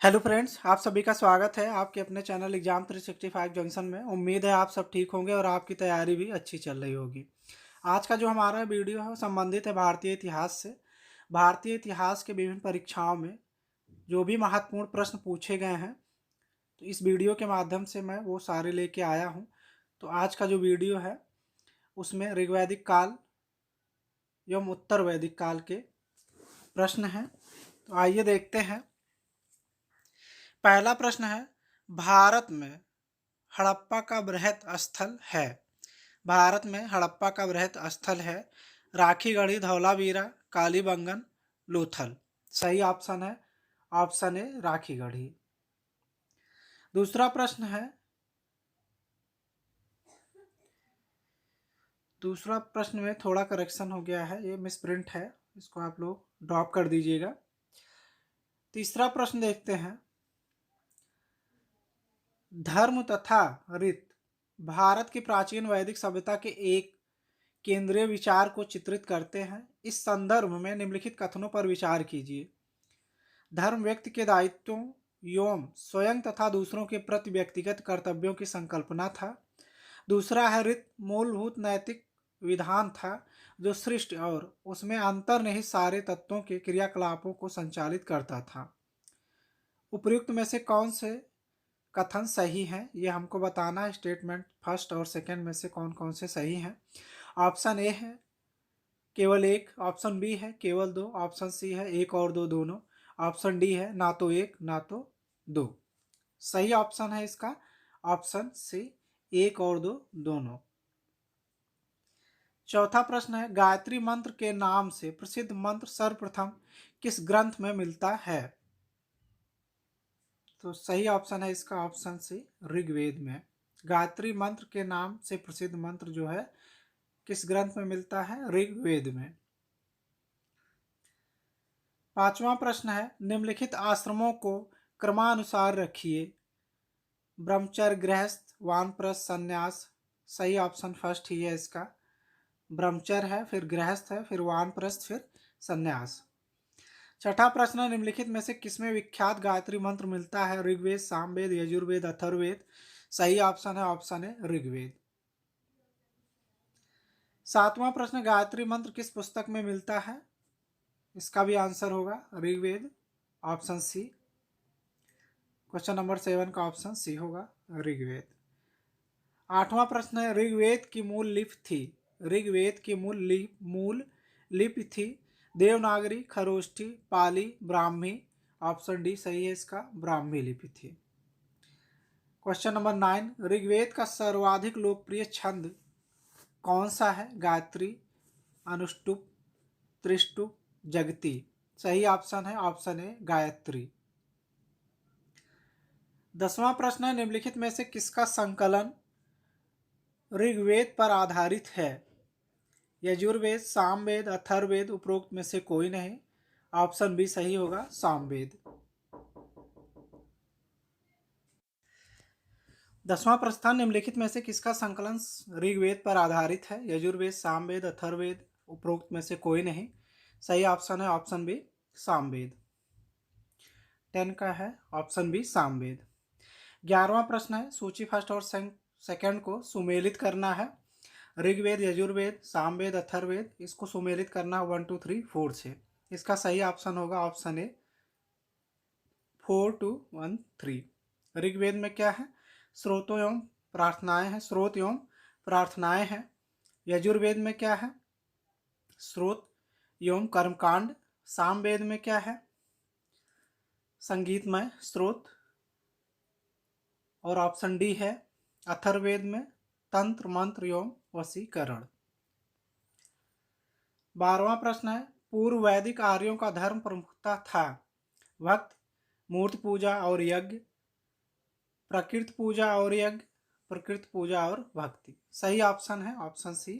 Hello friends, आप सभी का स्वागत है आपके अपने चैनल एग्जाम 365 जंक्शन में। उम्मीद है आप सब ठीक होंगे और आपकी तैयारी भी अच्छी चल रही होगी। आज का जो हमारा वीडियो है वो संबंधित है भारतीय इतिहास से। भारतीय इतिहास के विभिन्न परीक्षाओं में जो भी महत्वपूर्ण प्रश्न पूछे गए हैं, तो इस वीडियो के माध्यम से मैं वो सारे लेके आया हूँ। तो आज का जो वीडियो है उसमें ऋग्वैदिक काल एवं उत्तर वैदिक काल के प्रश्न हैं। तो आइए देखते हैं। पहला प्रश्न है, भारत में हड़प्पा का बृहत स्थल है। भारत में हड़प्पा का बृहत स्थल है राखीगढ़ी, धौलावीरा, कालीबंगन, लोथल। सही ऑप्शन है ऑप्शन ए राखीगढ़ी। दूसरा प्रश्न है, दूसरा प्रश्न में थोड़ा करेक्शन हो गया है, ये मिसप्रिंट है, इसको आप लोग ड्रॉप कर दीजिएगा। तीसरा प्रश्न देखते हैं, धर्म तथा रीत भारत की प्राचीन वैदिक सभ्यता के एक केंद्रीय विचार को चित्रित करते हैं। इस संदर्भ में निम्नलिखित कथनों पर विचार कीजिए। धर्म व्यक्ति के दायित्वों एवं स्वयं तथा दूसरों के प्रति व्यक्तिगत कर्तव्यों की संकल्पना था। दूसरा है रीत मूलभूत नैतिक विधान था जो सृष्टि और उसमें अंतर्निहित सारे तत्वों के क्रियाकलापों को संचालित करता था। उपयुक्त में से कौन से कथन सही हैं, ये हमको बताना है। स्टेटमेंट फर्स्ट और सेकंड में से कौन कौन से सही हैं। ऑप्शन ए है केवल एक, ऑप्शन बी है केवल दो, ऑप्शन सी है एक और दो दोनों, ऑप्शन डी है ना तो एक ना तो दो। सही ऑप्शन है इसका ऑप्शन सी, एक और दो दोनों। चौथा प्रश्न है, गायत्री मंत्र के नाम से प्रसिद्ध मंत्र सर्वप्रथम किस ग्रंथ में मिलता है। तो सही ऑप्शन है इसका ऑप्शन सी, ऋग्वेद में। गायत्री मंत्र के नाम से प्रसिद्ध मंत्र जो है किस ग्रंथ में मिलता है, ऋग्वेद में। पांचवा प्रश्न है, निम्नलिखित आश्रमों को क्रमानुसार रखिए। ब्रह्मचर्य, गृहस्थ, वानप्रस्थ, संन्यास। सही ऑप्शन फर्स्ट ही है इसका, ब्रह्मचर्य है, फिर गृहस्थ है, फिर वानप्रस्थ, फिर संन्यास। छठा प्रश्न, निम्नलिखित में से किसमें विख्यात गायत्री मंत्र मिलता है। ऋग्वेद, सामवेद, यजुर्वेद, अथर्ववेद। सही ऑप्शन है ऑप्शन है ऋग्वेद। सातवां प्रश्न, गायत्री मंत्र किस पुस्तक में मिलता है। इसका भी आंसर होगा Rigveda, option C. Question number 7 का ऑप्शन सी होगा ऋग्वेद। आठवां प्रश्न है, ऋग्वेद की मूल लिपि थी। ऋग्वेद की मूल लिपि थी देवनागरी, खरोष्ठी, पाली, ब्राह्मी। ऑप्शन डी सही है इसका, ब्राह्मी लिपि थी। क्वेश्चन नंबर 9, ऋग्वेद का सर्वाधिक लोकप्रिय छंद कौन सा है। गायत्री, अनुष्टुप, त्रिष्टुप, जगती। सही ऑप्शन है ऑप्शन ए गायत्री। 10वां प्रश्न है, निम्नलिखित में से किसका संकलन ऋग्वेद पर आधारित है। यजुर्वेद, सामवेद, अथर्ववेद, उपरोक्त में से कोई नहीं। ऑप्शन बी सही होगा, सामवेद। 10वां प्रश्न, निम्नलिखित में से किसका संकलन ऋग्वेद पर आधारित है। यजुर्वेद, सामवेद, अथर्ववेद, उपरोक्त में से कोई नहीं। सही ऑप्शन है ऑप्शन बी, सामवेद। 10 का है ऑप्शन बी, सामवेद। 11वां प्रश्न है, सूची फर्स्ट और सेकंड को सुमेलित करना है। ऋग्वेद, यजुर्वेद, सामवेद, अथर्ववेद, इसको सुमेलित करना 1 2 3 4 से। इसका सही ऑप्शन होगा ऑप्शन ए 4 2 1 3। ऋग्वेद में क्या है, स्रोतों एवं प्रार्थनाएं हैं, स्रोत एवं प्रार्थनाएं हैं। यजुर्वेद में क्या है, स्रोत एवं कर्मकांड। सामवेद में क्या है, संगीतमय स्रोत। और ऑप्शन डी है अथर्ववेद में तंत्र, मंत्र एवं वशीकरण। 12वां प्रश्न है, पूर्व वैदिक आर्यों का धर्म प्रमुखता था। भक्त, मूर्ति पूजा और यज्ञ, प्रकृति पूजा और यज्ञ, प्रकृति पूजा और भक्ति। सही ऑप्शन है ऑप्शन सी,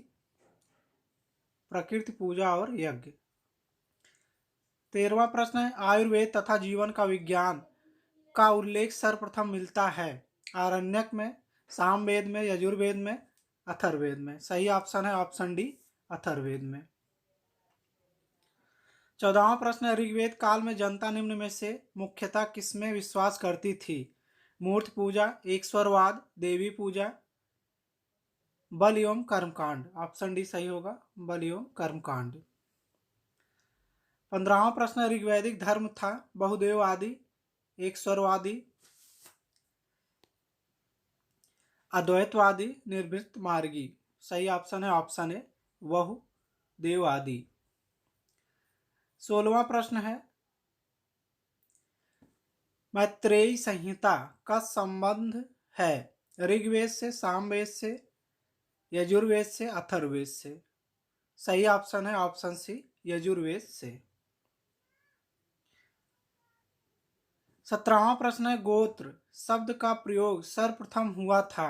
प्रकृति पूजा और यज्ञ। 13वां प्रश्न है, आयुर्वेद तथा जीवन का विज्ञान का उल्लेख सर्वप्रथम मिलता है। आरण्यक में, सामवेद में, यजुर्वेद में, अथर्ववेद में। सही ऑप्शन है ऑप्शन डी, अथर्ववेद में। 14वां प्रश्न है, ऋग्वेद काल में जनता निम्न में से मुख्यतः किसमें विश्वास करती थी? मूर्ति पूजा, ईश्वरवाद, देवी पूजा, बल एवं कर्मकांड। ऑप्शन डी सही होगा, बल एवं कर्मकांड। 15वां प्रश्न, ऋग्वैदिक धर्म था बहुदेववादी, ईश्वरवादी, अद्वैतवादी, निर्वृत्त मार्गी। सही ऑप्शन है ऑप्शन ए, बहुदेववादी। 16वां प्रश्न है, मैत्रेयी संहिता का संबंध है ऋग्वेद से, सामवेद से, यजुर्वेद से, अथर्ववेद से। सही ऑप्शन है ऑप्शन सी, यजुर्वेद से। 17वां प्रश्न है, गोत्र शब्द का प्रयोग सर्वप्रथम हुआ था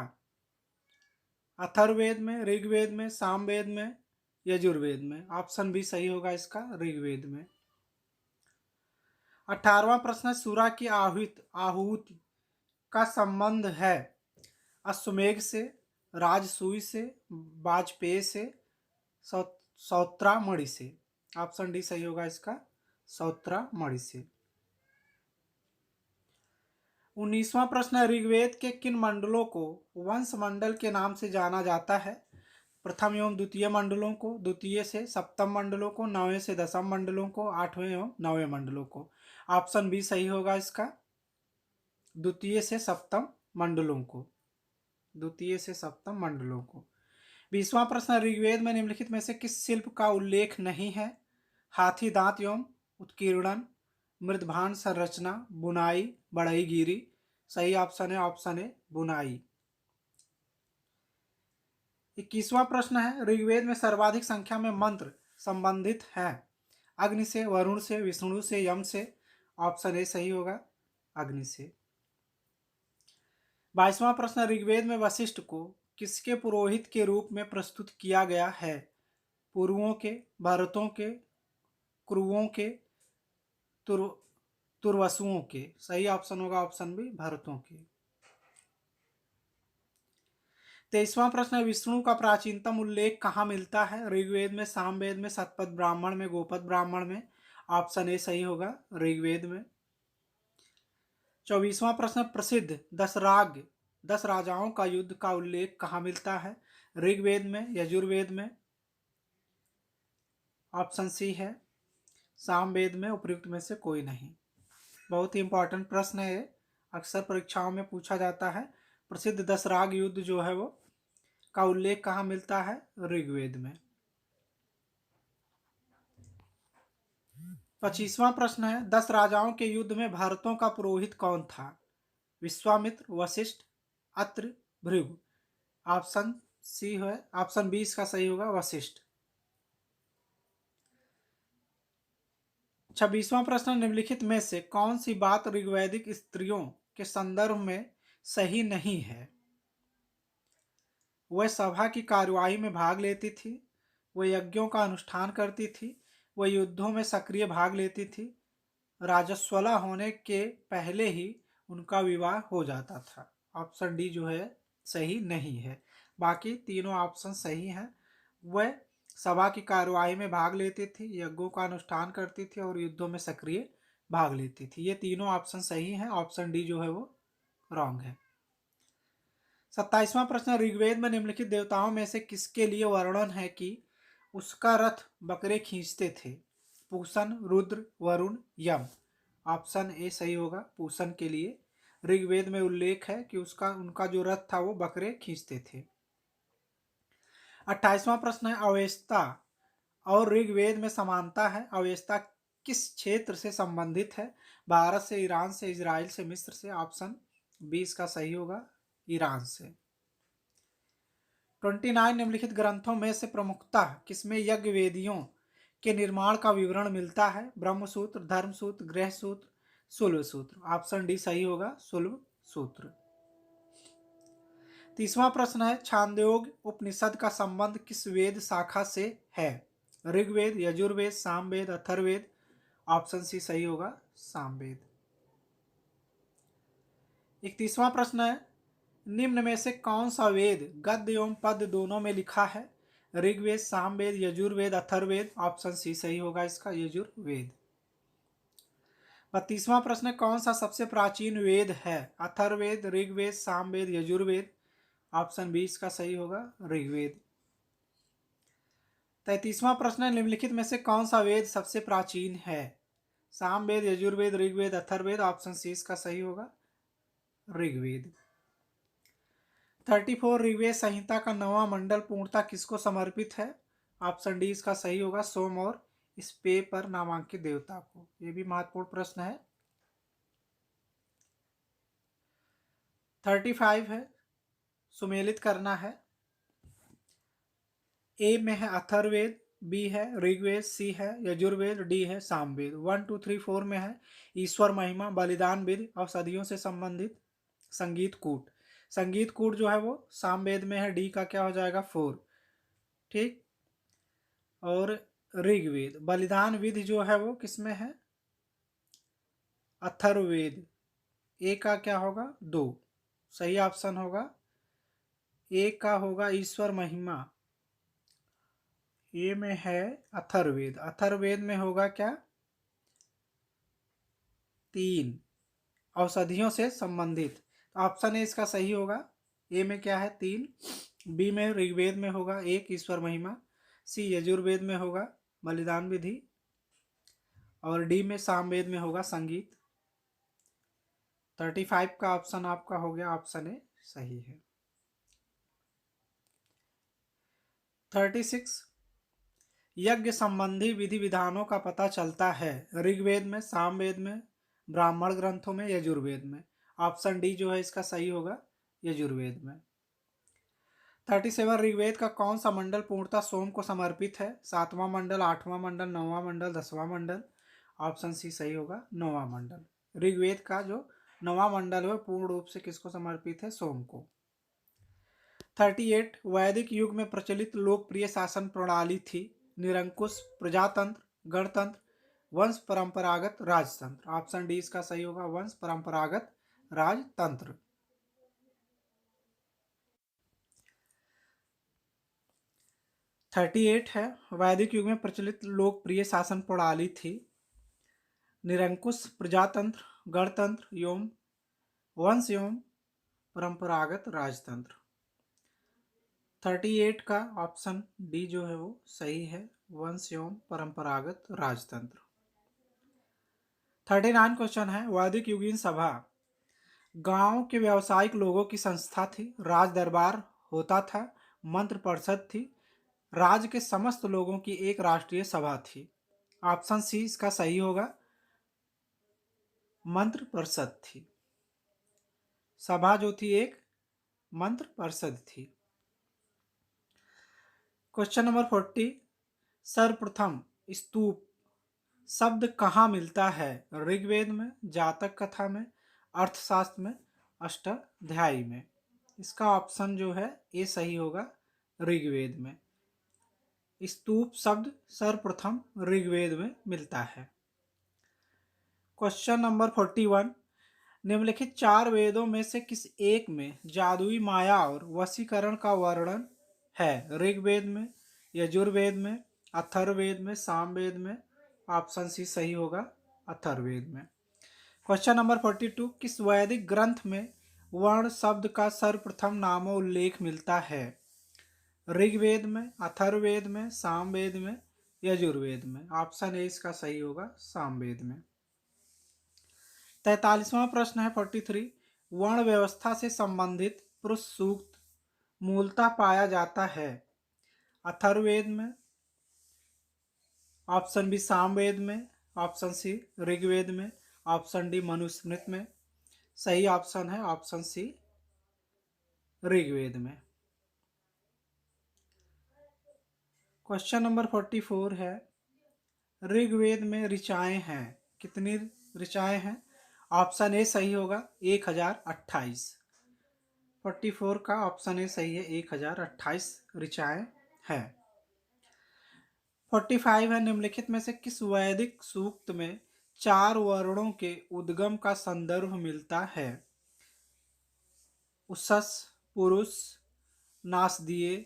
अथर्ववेद में, ऋग्वेद में, सामवेद में, यजुर्वेद में। ऑप्शन बी सही होगा इसका, ऋग्वेद में। 18वां प्रश्न है, सूरा की आहुति का संबंध है अश्वमेघ से, राजसूय से, वाजपेय से, सौत्रामणि से। ऑप्शन डी सही होगा इसका, सौत्रामणि से। 19वां प्रश्न है, ऋग्वेद के किन मंडलों को वंश मंडल के नाम से जाना जाता है? प्रथम एवं द्वितीय मंडलों को, द्वितीय से सप्तम मंडलों को, 9वें से 10वें मंडलों को, 8वें एवं 9वें मंडलों को। ऑप्शन बी सही होगा इसका, द्वितीय से सप्तम मंडलों को, द्वितीय से सप्तम मंडलों को। 20वां प्रश्न, ऋग्वेद में निम्नलिखित में से किस शिल्प का उल्लेख नहीं है? हाथी दांत एवं उत्कीर्णन, मृदभान संरचना, बुनाई, बढ़ईगिरी। सही ऑप्शन है ऑप्शन ए, बुनाई। 21वां प्रश्न है, ऋग्वेद में सर्वाधिक संख्या में मंत्र संबंधित हैं अग्नि से, वरुण से, विष्णु से, यम से। ऑप्शन ए सही होगा, अग्नि से। 22वां प्रश्न, ऋग्वेद में वशिष्ठ को किसके पुरोहित के रूप में प्रस्तुत किया गया है? पूर्वों के, भरतों के, कुरुओं के, तुर्वसुओं के। सही ऑप्शन होगा ऑप्शन बी, भरतों के। 23वां प्रश्न है, विष्णु का प्राचीनतम उल्लेख कहाँ मिलता है? ऋग्वेद में, सामवेद में, शतपथ ब्राह्मण में, गोपद ब्राह्मण में। ऑप्शन ए सही होगा, ऋग्वेद में। 24वां प्रश्न, प्रसिद्ध दस राजाओं का युद्ध का उल्लेख कहाँ मिलता है? ऋग्वेद में, यजुर्वेद में। ऑप्शन सी है, सामवेद में। उपयुक्त में से कोई नहीं। बहुत ही इंपॉर्टेंट प्रश्न है, अक्सर परीक्षाओं में पूछा जाता है। प्रसिद्ध 10 राग युद्ध जो है वो का उल्लेख कहाँ मिलता है? ऋग्वेद में। 25वां प्रश्न है, 10 राजाओं के युद्ध में भारतों का पुरोहित कौन था? विश्वामित्र, वशिष्ठ, अत्रि, भृगु। ऑप्शन सी है, ऑप्शन बी इसका सही होगा, वशिष्ठ। 26वां प्रश्न, निम्नलिखित में से कौन सी बात ऋग्वैदिक स्त्रियों के संदर्भ में सही नहीं है? वह सभा की कार्यवाही में भाग लेती थी, वह यज्ञों का अनुष्ठान करती थी, वह युद्धों में सक्रिय भाग लेती थी, राजस्वला होने के पहले ही उनका विवाह हो जाता था। ऑप्शन डी जो है सही नहीं है, बाकी तीनों ऑप्शन सही हैं। वह सभा की कार्यवाही में भाग लेती थी, यज्ञों का अनुष्ठान करती थी और युद्धों में सक्रिय भाग लेती थी। ये तीनों ऑप्शन सही हैं, ऑप्शन डी जो है वो रॉन्ग है। 27वां प्रश्न, ऋग्वेद में निम्नलिखित देवताओं में से किसके लिए वर्णन है कि उसका रथ बकरे खींचते थे? पूषण, रुद्र, वरुण, यम। ऑप्शन ए सही होगा, पूषण के लिए ऋग्वेद में उल्लेख है कि उनका जो रथ था वो बकरे खींचते थे। 28वां प्रश्न है, अवेस्ता और ऋग्वेद में समानता है। अवेस्ता किस क्षेत्र से संबंधित है? भारत से, ईरान से, इजराइल से, मिस्र से। ऑप्शन बी इसका सही होगा, ईरान से। 29 निम्नलिखित ग्रंथों में से प्रमुखतः किसमें यज्ञ वेदियों के निर्माण का विवरण मिलता है? ब्रह्मसूत्र, धर्मसूत्र, गृहसूत्र, शुल्ब सूत्र। ऑप्शन डी सही होगा, शुल्ब सूत्र। 30वां प्रश्न है, छांदोग्य उपनिषद का संबंध किस वेद शाखा से है? ऋग्वेद, यजुर्वेद, सामवेद, अथर्ववेद। ऑप्शन सी सही होगा, सामवेद। 31वां प्रश्न है, निम्न में से कौन सा वेद गद्य एवं पद्य दोनों में लिखा है? ऋग्वेद, सामवेद, यजुर्वेद, अथर्ववेद। ऑप्शन सी सही होगा इसका, यजुर्वेद। 32वां प्रश्न, कौन सा सबसे प्राचीन वेद है? अथर्ववेद, ऋग्वेद, सामवेद, यजुर्वेद। ऑप्शन बी इसका सही होगा, ऋग्वेद। 33वां प्रश्न, निम्नलिखित में से कौन सा वेद सबसे प्राचीन है? सामवेद, यजुर्वेद, ऋग्वेद, अथर्ववेद। ऑप्शन सी इसका सही होगा, ऋग्वेद। 34, ऋग्वेद संहिता का 9वां मंडल पूर्णतः किसको समर्पित है? ऑप्शन डी इसका सही होगा, सोम और स्पे पर नामांकित देवता को। यह भी महत्वपूर्ण प्रश्न है। 35 है, सुमेलित करना है। ए में है अथर्ववेद, बी है ऋग्वेद, सी है यजुर्वेद, डी है सामवेद। 1 2 3 4 में है ईश्वर महिमा, बलिदान विधि, औषधियों से संबंधित संगीत कूट। संगीत कूट जो है वो सामवेद में है, डी का क्या हो जाएगा, 4। ठीक। और ऋग्वेद, बलिदान विधि जो है वो किसमें है, अथर्ववेद। ए का क्या होगा, 2। सही ऑप्शन होगा ए का होगा ईश्वर महिमा। ए में है अथर्ववेद, अथर्ववेद में होगा क्या, 3, औषधियों से संबंधित। ऑप्शन ए इसका सही होगा। ए में क्या है, 3। बी में ऋग्वेद में होगा 1, ईश्वर महिमा। सी यजुर्वेद में होगा बलिदान विधि। और डी में सामवेद में होगा संगीत। 35 का ऑप्शन आपका हो गया, ऑप्शन ए सही है। 36, यज्ञ संबंधी विधि विधानों का पता चलता है ऋग्वेद में, सामवेद में, ब्राह्मण ग्रंथों में, यजुर्वेद में। ऑप्शन डी जो है इसका सही होगा, यजुर्वेद में। 37, ऋग्वेद का कौन सा मंडल पूर्णतः सोम को समर्पित है? 7वां मंडल, 8वां मंडल, 9वां मंडल, 10वां मंडल। ऑप्शन सी सही होगा, 9वां मंडल। ऋग्वेद का जो 9वां मंडल है पूर्ण रूप से किसको समर्पित है, सोम को। 38, वैदिक युग में प्रचलित लोकप्रिय शासन प्रणाली थी निरंकुश, प्रजातंत्र, गणतंत्र, वंश परंपरागत राजतंत्र। ऑप्शन डी इसका सही होगा, वंश परंपरागत राजतंत्र। 38 है, वैदिक युग में प्रचलित लोकप्रिय शासन प्रणाली थी निरंकुश, प्रजातंत्र, गणतंत्र एवं वंश एवं परंपरागत राजतंत्र। 38 का ऑप्शन डी जो है वो सही है, वंश एवं परंपरागत राजतंत्र। 39 क्वेश्चन है, वैदिक युगीन सभा गांव के व्यावसायिक लोगों की संस्था थी, राज दरबार होता था, मंत्र परिषद थी, राज्य के समस्त लोगों की एक राष्ट्रीय सभा थी। ऑप्शन सी इसका सही होगा, मंत्र परिषद थी। सभा जो थी एक मंत्र परिषद थी। क्वेश्चन नंबर 40, सर्वप्रथम स्तूप शब्द कहाँ मिलता है? ऋग्वेद में, जातक कथा में, अर्थशास्त्र में, अष्टाध्यायी में। इसका ऑप्शन जो है ये सही होगा, ऋग्वेद में। स्तूप शब्द सर्वप्रथम ऋग्वेद में मिलता है। क्वेश्चन नंबर 41, निम्नलिखित 4 वेदों में से किस एक में जादुई माया और वशीकरण का वर्णन है? ऋग्वेद में, यजुर्वेद में, अथर्ववेद में, सामवेद में। ऑप्शन सी सही होगा, अथर्ववेद में। क्वेश्चन नंबर 42, किस वैदिक ग्रंथ में वर्ण शब्द का सर्वप्रथम नामोल्लेख मिलता है? ऋग्वेद में, अथर्ववेद में, सामवेद में, यजुर्वेद में। ऑप्शन ए इसका सही होगा, सामवेद में। 43वां प्रश्न है 43, वर्ण व्यवस्था से संबंधित पुरुष सूक्त मूलतः पाया जाता है अथर्ववेद में, ऑप्शन बी सामवेद में, ऑप्शन सी ऋग्वेद में, ऑप्शन डी मनुस्मृति में। सही ऑप्शन है ऑप्शन सी, ऋग्वेद में। क्वेश्चन नंबर 44 है, ऋग्वेद में ऋचाएं हैं, कितनी ऋचाएं हैं? ऑप्शन ए सही होगा, 1028। 44 का ऑप्शन ए सही है, 1028 ऋचाएं हैं। 45 है, निम्नलिखित में से किस वैदिक सूक्त में 4 वर्णों के उद्गम का संदर्भ मिलता है? उषस, पुरुष, नासदीय,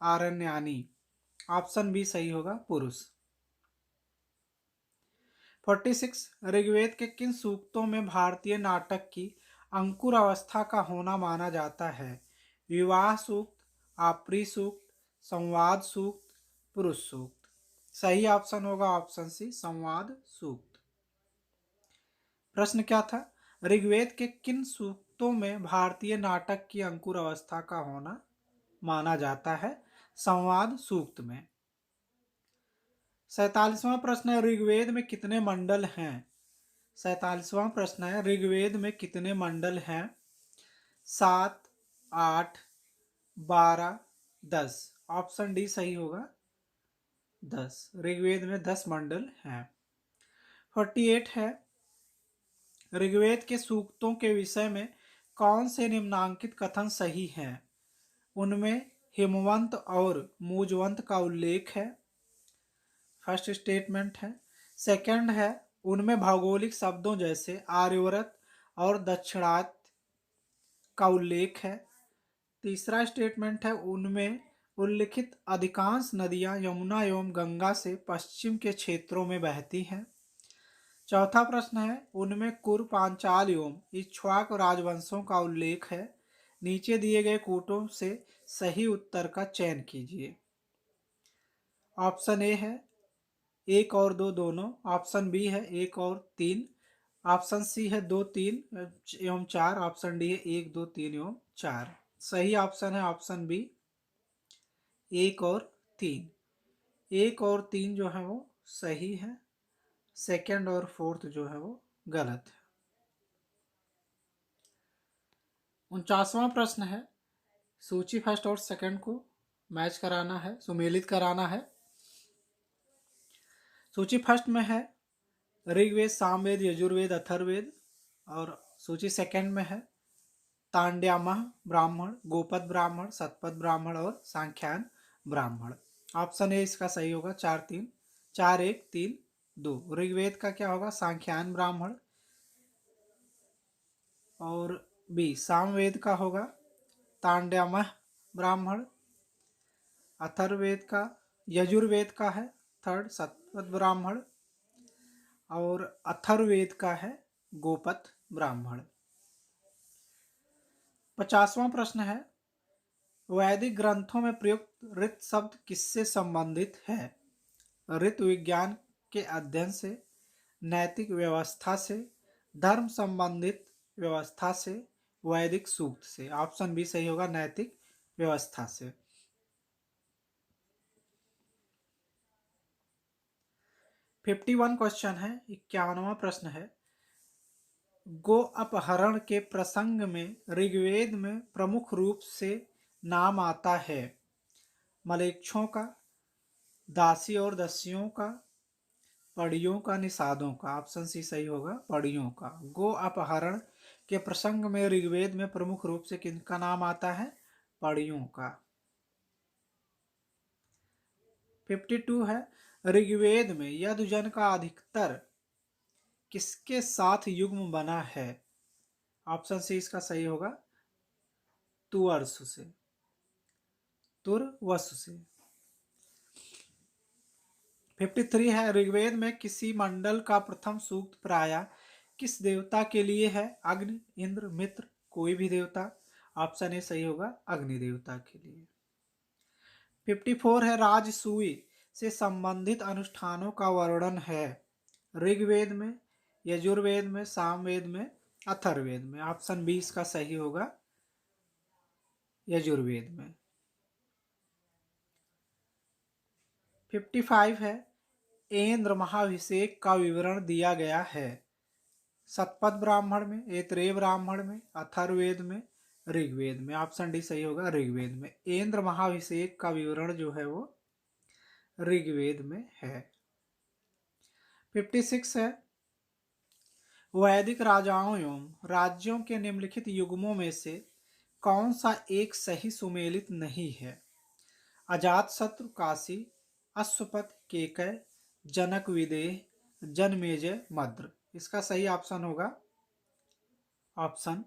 आरण्यानी। ऑप्शन बी सही होगा, पुरुष। 46 ऋग्वेद के किन सूक्तों में भारतीय नाटक की अंकुर अवस्था का होना माना जाता है? विवाह सूक्त, आपरी सूक्त, संवाद सूक्त, पुरुष सूक्त। सही ऑप्शन होगा ऑप्शन सी, संवाद सूक्त। प्रश्न क्या था? ऋग्वेद के किन सूक्तों में भारतीय नाटक की अंकुर अवस्था का होना माना जाता है? संवाद सूक्त में। 47वां प्रश्न है, ऋग्वेद में कितने मंडल हैं? 47वां प्रश्न है, ऋग्वेद में कितने मंडल हैं? 7, 8, 12, 10। ऑप्शन डी सही होगा, 10। ऋग्वेद में 10 मंडल हैं। 48 है, ऋग्वेद के सूक्तों के विषय में कौन से निम्नांकित कथन सही हैं? उनमें हिमवंत और मुजवंत का उल्लेख है, फर्स्ट स्टेटमेंट है। सेकंड है, उनमें भौगोलिक शब्दों जैसे आर्यव्रत और दक्षिणात का उल्लेख है। तीसरा स्टेटमेंट है, उनमें उल्लिखित अधिकांश नदियां यमुना एवं गंगा से पश्चिम के क्षेत्रों में बहती हैं। चौथा प्रश्न है, उनमें कुर, पांचाल एवं इक्ष्वाक राजवंशों का उल्लेख है। नीचे दिए गए कूटों से सही उत्तर का चयन कीजिए। ऑप्शन ए है 1 और 2 दोनों, ऑप्शन बी है 1 और 3, ऑप्शन सी है 2, 3 एवं 4, ऑप्शन डी है 1, 2, 3 एवं 4। सही ऑप्शन है ऑप्शन बी, 1 और 3। 1 और 3 जो है वो सही है, सेकंड और फोर्थ जो है वो गलत है। 49वां प्रश्न है, सूची फर्स्ट और सेकंड को मैच कराना है, सुमेलित कराना है। सूची फर्स्ट में है ऋग्वेद, सामवेद, यजुर्वेद, अथर्ववेद, और सूची सेकंड में है तांड्यामह ब्राह्मण, गोपद ब्राह्मण, सतपथ ब्राह्मण और सांख्यान ब्राह्मण। ऑप्शन ए इसका सही होगा, 4, 3, 4, 1, 3, 2। ऋग्वेद का क्या होगा? सांख्यान ब्राह्मण। और बी सामवेद का होगा तांड्यामह ब्राह्मण। अथर्ववेद का, यजुर्वेद का है थर्ड सतपथ ब्राह्मण, और अथर्ववेद का है गोपथ ब्राह्मण। 50वां प्रश्न है, वैदिक ग्रंथों में प्रयुक्त ऋत शब्द किससे संबंधित है? ऋतु विज्ञान के अध्ययन से, नैतिक व्यवस्था से, धर्म संबंधित व्यवस्था से, वैदिक सूक्त से। ऑप्शन बी सही होगा, नैतिक व्यवस्था से। 51 क्वेश्चन है, 51वां प्रश्न है, गो अपहरण के प्रसंग में ऋग्वेद में प्रमुख रूप से नाम आता है मलेच्छों का, दासी और दस्युओं का, पड़ियों का, निषादों का। ऑप्शन सी सही होगा, पड़ियों का। गो अपहरण के प्रसंग में ऋग्वेद में प्रमुख रूप से किनका नाम आता है? पड़ियों का। 52 है, ऋग्वेद में यजुर्वेद का अधिकतर किसके साथ युग्म बना है? ऑप्शन सी इसका सही होगा, तुअर्सु से, तुर्वसु से। 53 है, ऋग्वेद में किसी मंडल का प्रथम सूक्त प्रायः किस देवता के लिए है? अग्नि, इंद्र, मित्र, कोई भी देवता। ऑप्शन ए सही होगा, अग्नि देवता के लिए। 54 है, राजसूय से संबंधित अनुष्ठानों का वर्णन है ऋग्वेद में, यजुर्वेद में, सामवेद में, अथर्ववेद में। ऑप्शन बी इसका सही होगा, यजुर्वेद में। 55 है, इंद्र महाभिषेक का विवरण दिया गया है सतपथ ब्राह्मण में, ऐतरेय ब्राह्मण में, अथर्ववेद में, ऋग्वेद में। ऑप्शन डी सही होगा, ऋग्वेद में। इंद्र महाभिषेक का विवरण जो है वो ऋग्वेद में है। 56 है, वैदिक राजाओं एवं राज्यों के निम्नलिखित युग्मों में से कौन सा एक सही सुमेलित नहीं है? अजातशत्रु काशी, अश्वपथ केकय, जनक विदेह, जनमेजय मद्र। इसका सही ऑप्शन होगा ऑप्शन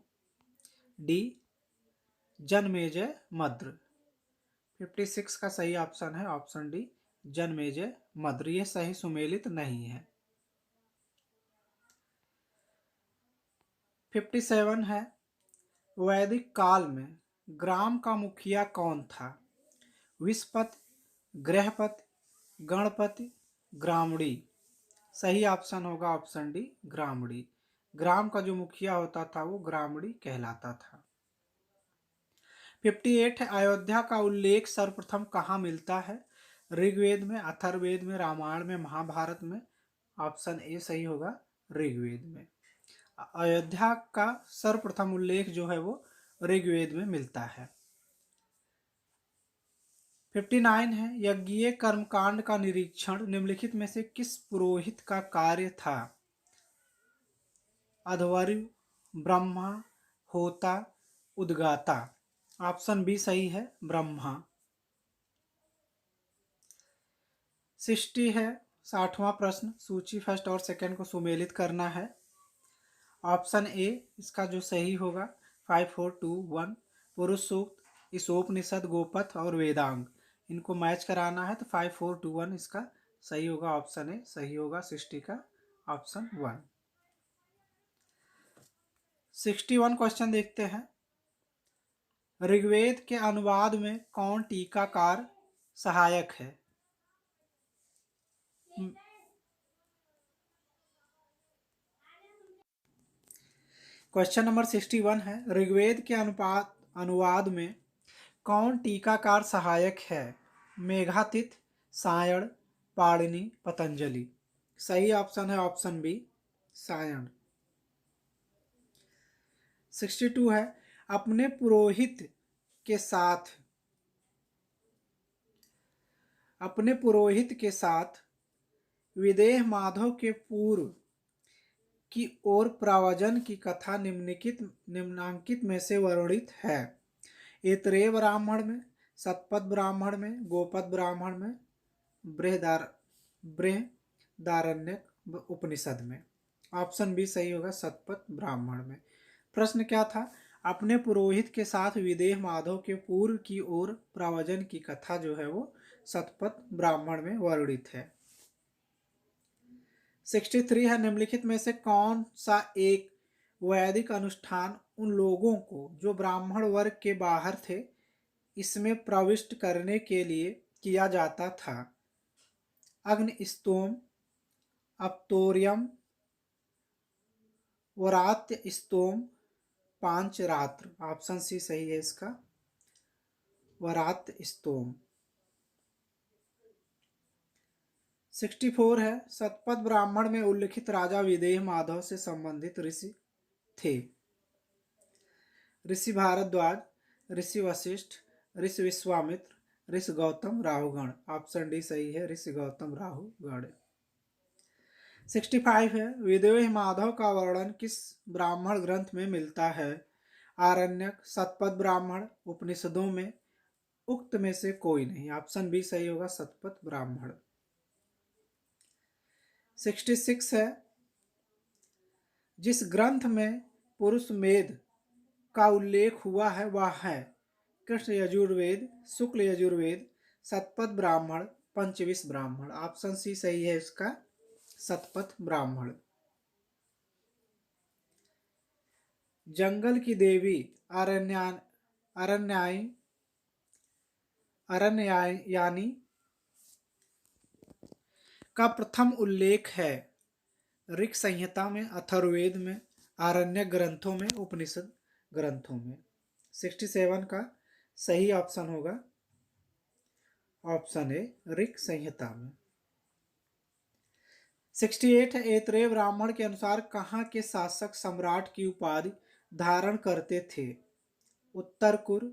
डी, जनमेजय मद्र। 56 का सही ऑप्शन है ऑप्शन डी, जनमेजय मद्र। ये सही सुमेलित नहीं है। 57 है, वैदिक काल में ग्राम का मुखिया कौन था? विस्पति, गृहपति, गणपति, ग्रामणी। सही ऑप्शन होगा ऑप्शन डी, ग्रामणी। ग्राम का जो मुखिया होता था वो ग्रामणी कहलाता था। 58 है, अयोध्या का उल्लेख सर्वप्रथम कहाँ मिलता है? ऋग्वेद में, अथर्ववेद में, रामायण में, महाभारत में। ऑप्शन ए सही होगा, ऋग्वेद में। अयोध्या का सर्वप्रथम उल्लेख जो है वो ऋग्वेद में मिलता है। 59 है, यज्ञीय कर्मकांड का निरीक्षण निम्नलिखित में से किस पुरोहित का कार्य था? अध्वर्यु, ब्रह्मा, होता, उद्गाता। ऑप्शन बी सही है, ब्रह्मा। 60 है, 60वां प्रश्न, सूची फर्स्ट और सेकंड को सुमेलित करना है। ऑप्शन ए इसका जो सही होगा 5 4 2 1, पुरुष सूक्त, ईशोपनिषद, गोपथ और वेदांग, इनको मैच कराना है तो 5 4 2 1 इसका सही होगा। ऑप्शन ए सही होगा 60 का ऑप्शन 1। 61 क्वेश्चन देखते हैं, ऋग्वेद के अनुवाद में कौन टीकाकार सहायक है? क्वेश्चन नंबर 61 है, ऋग्वेद के अनुवाद में कौन टीकाकार सहायक है? मेघातिथ, सायण, पाणिनि, पतंजलि। सही ऑप्शन है ऑप्शन बी, सायण। 62 है, अपने पुरोहित के साथ विदेह माधव के पूर्व की ओर प्रव्रजन की कथा निम्नांकित में से वर्णित है? ऐतरेय ब्राह्मण में, शतपथ ब्राह्मण में, गोपथ ब्राह्मण में, बृहदारण्यक उपनिषद में। ऑप्शन बी सही होगा, शतपथ ब्राह्मण में। प्रश्न क्या था? अपने पुरोहित के साथ विदेह माधव के पूर्व की ओर प्रव्रजन की कथा जो है वो शतपथ ब्राह्मण में वर्णित है। 63 है, निम्नलिखित में से कौन सा एक वैदिक अनुष्ठान उन लोगों को जो ब्राह्मण वर्ग के बाहर थे इसमें प्रविष्ट करने के लिए किया जाता था? अग्निस्तोम, अप्तोरियम, वरात्य स्तोम, पांचरात्र। ऑप्शन सी सही है इसका, वरात्य स्तोम। 64 है, शतपथ ब्राह्मण में उल्लिखित राजा विदेह माधव से संबंधित ऋषि थे? ऋषि भारद्वाज, ऋषि वशिष्ठ, ऋषि विश्वामित्र, ऋषि गौतम, राहुगण। ऑप्शन डी सही है, ऋषि गौतम राहुगण। 65 है, विदेह माधव का वर्णन किस ब्राह्मण ग्रंथ में मिलता है? आरण्यक, शतपथ ब्राह्मण, उपनिषदों में, उक्त में से कोई नहीं। ऑप्शन बी सही होगा, शतपथ ब्राह्मण। 66 है, जिस ग्रंथ में पुरुष मेध का उल्लेख हुआ है वह है कृष्ण यजुर्वेद, शुक्ल यजुर्वेद, शतपथ ब्राह्मण, पंचविश ब्राह्मण। ऑप्शन सी सही है इसका, शतपथ ब्राह्मण। जंगल की देवी अरण्यायनी का प्रथम उल्लेख है ऋग संहिता में, अथर्ववेद में, आरण्यक ग्रंथों में, उपनिषद ग्रंथों में। 67 का सही ऑप्शन होगा ऑप्शन ए, ऋग संहिता में। 68 है, ऐतरेय ब्राह्मण के अनुसार कहाँ के शासक सम्राट की उपाधि धारण करते थे? उत्तर कुरु,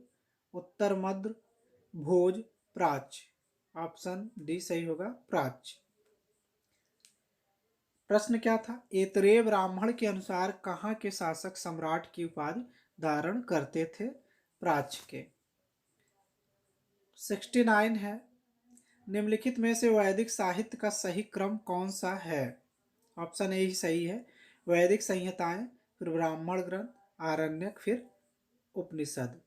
उत्तर मद्र, भोज, प्राच्य। ऑप्शन डी सही होगा, प्राच्य। प्रश्न क्या था? ऐतरेय ब्राह्मण के अनुसार कहाँ के शासक सम्राट की उपाधि धारण करते थे? प्राच्य के। 69 है, निम्नलिखित में से वैदिक साहित्य का सही क्रम कौन सा है? ऑप्शन ए ही सही है, वैदिक संहिताएं, फिर ब्राह्मण ग्रंथ, आरण्यक, फिर उपनिषद।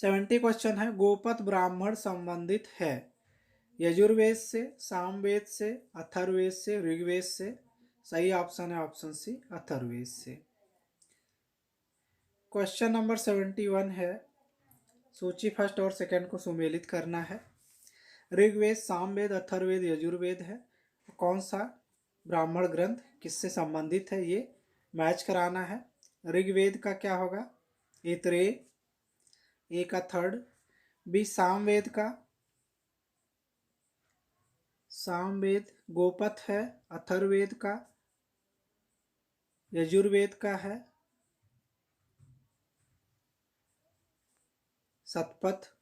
70 क्वेश्चन है, गोपद ब्राह्मण संबंधित है यजुर्वेद से, सामवेद से, अथर्ववेद से, ऋग्वेद से। सही ऑप्शन है ऑप्शन सी अथर्ववेद से। क्वेश्चन नंबर 71 है, सूची फर्स्ट और सेकंड को सुमेलित करना है। ऋग्वेद, सामवेद, अथर्ववेद, यजुर्वेद है, कौन सा ब्राह्मण ग्रंथ किससे संबंधित है ये मैच कराना है। ऋग्वेद का क्या होगा, ऐतरेय, ए का थर्ड। बी सामवेद का, सामवेद गोपथ है। अथर्ववेद का, यजुर्वेद का है शतपथ।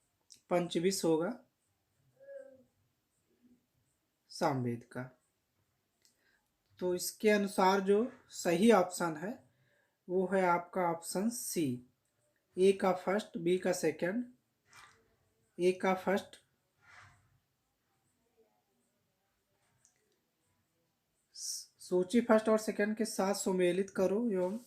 पंचविश होगा सामवेद का। तो इसके अनुसार जो सही ऑप्शन है वो है आपका ऑप्शन सी, ए का फर्स्ट, बी का सेकंड। ए का फर्स्ट, सूची फर्स्ट और सेकंड के साथ सुमेलित करो एवं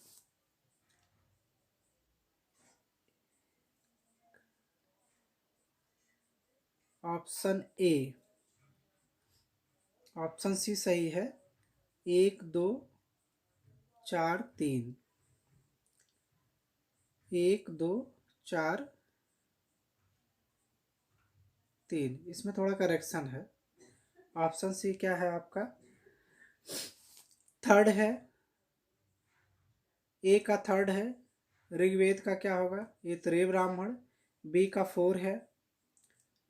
ऑप्शन ए, ऑप्शन सी सही है। 1 2 4 3, 1 2 4 3, इसमें थोड़ा करेक्शन है। ऑप्शन सी क्या है आपका, थर्ड है। ए का थर्ड है। ऋग्वेद का क्या होगा, ऐतरेय ब्राह्मण। बी का 4 है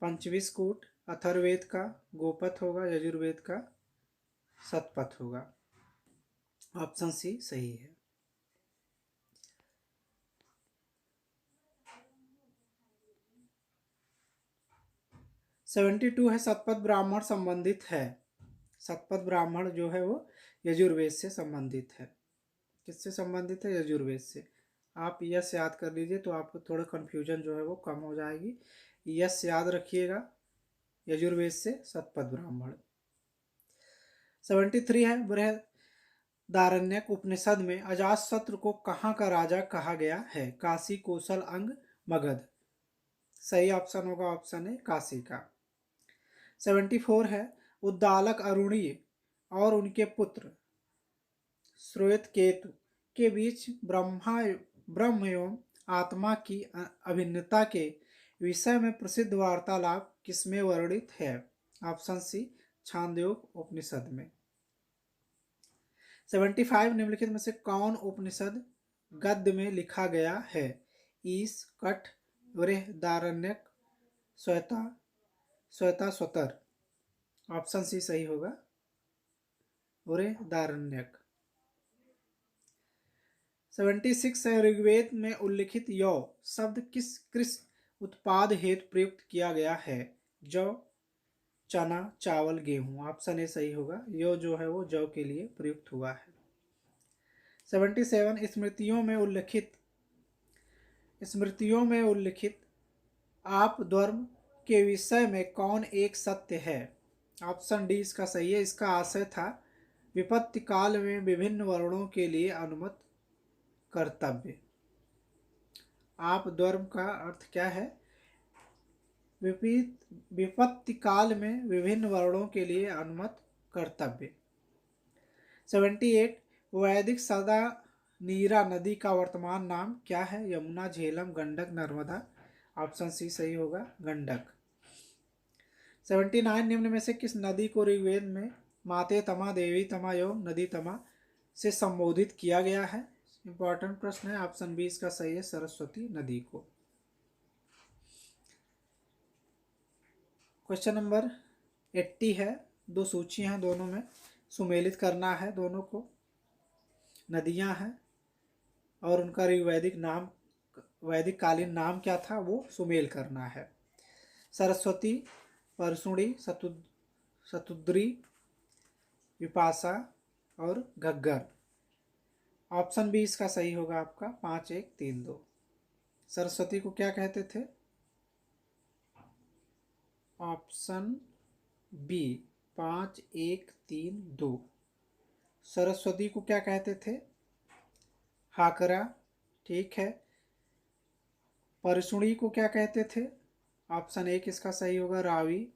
पंचविश कूट। अथर्ववेद का गोपथ होगा, यजुर्वेद का शतपथ होगा। ऑप्शन सी सही है। 72 है, शतपथ ब्राह्मण संबंधित है। शतपथ ब्राह्मण जो है वो यजुर्वेद से संबंधित है। किससे संबंधित है, यजुर्वेद से। आप यस याद कर लीजिए तो आपको थोड़ा कन्फ्यूजन जो है वो कम हो जाएगी। यस याद रखिएगा, यजुर्वेद से शतपथ ब्राह्मण। 73 है, बृहदारण्यक उपनिषद में अजातशत्रु को कहाँ का राजा कहा गया है। काशी, कौशल, अंग, मगध। सही ऑप्शन होगा ऑप्शन ए काशी का। 74 है, उद्दालक अरुणीय और उनके पुत्र श्वेतकेतु के बीच ब्रह्म एवं आत्मा की अभिन्नता के विषय में प्रसिद्ध वार्तालाप किसमें वर्णित है। ऑप्शन सी छांदोग्य उपनिषद में। 75 निम्नलिखित में से कौन उपनिषद गद्य में लिखा गया है। ईश, कठ, बृहदारण्यक, श्वेताश्वतर। ऑप्शन सी सही होगा बृहदारण्यक। 76 है, ऋग्वेद में उल्लिखित यौ शब्द किस कृषि उत्पाद हेतु प्रयुक्त किया गया है। जौ, चना, चावल, गेहूं। ऑप्शन ए सही होगा, यौ जो है वो जौ के लिए प्रयुक्त हुआ है। 77 स्मृतियों में उल्लिखित आप धर्म के विषय में कौन एक सत्य है। ऑप्शन डी इसका सही है। इसका आशय था विपत्ति काल में विभिन्न वर्णों के लिए अनुमत कर्तव्य। आप धर्म का अर्थ क्या है, विपत्ति काल में विभिन्न वर्णों के लिए अनुमत कर्तव्य। 78 वैदिक सदा नीरा नदी का वर्तमान नाम क्या है। यमुना, झेलम, गंडक, नर्मदा। ऑप्शन सी सही होगा गंडक। 79 निम्न में से किस नदी को ऋग्वेद में माते तमा, देवी तमा एवं नदी तमा से संबोधित किया गया है। इंपॉर्टेंट प्रश्न है। ऑप्शन बी इसका सही है, सरस्वती नदी को। क्वेश्चन नंबर 80 है, दो सूचियां हैं, दोनों में सुमेलित करना है। दोनों को नदियां हैं और उनका ऋग्वैदिक नाम, वैदिक कालीन नाम क्या था वो सुमेल करना है। सरस्वती, परसुड़ी, सतुद्री, विपाशा और घग्गर। ऑप्शन बी इसका सही होगा आपका 5 1 3 2। सरस्वती को क्या कहते थे, ऑप्शन बी 5 1 3 2। सरस्वती को क्या कहते थे, हाकरा। ठीक है। परशुणी को क्या कहते थे? ऑप्शन ए किसका सही होगा? रावी।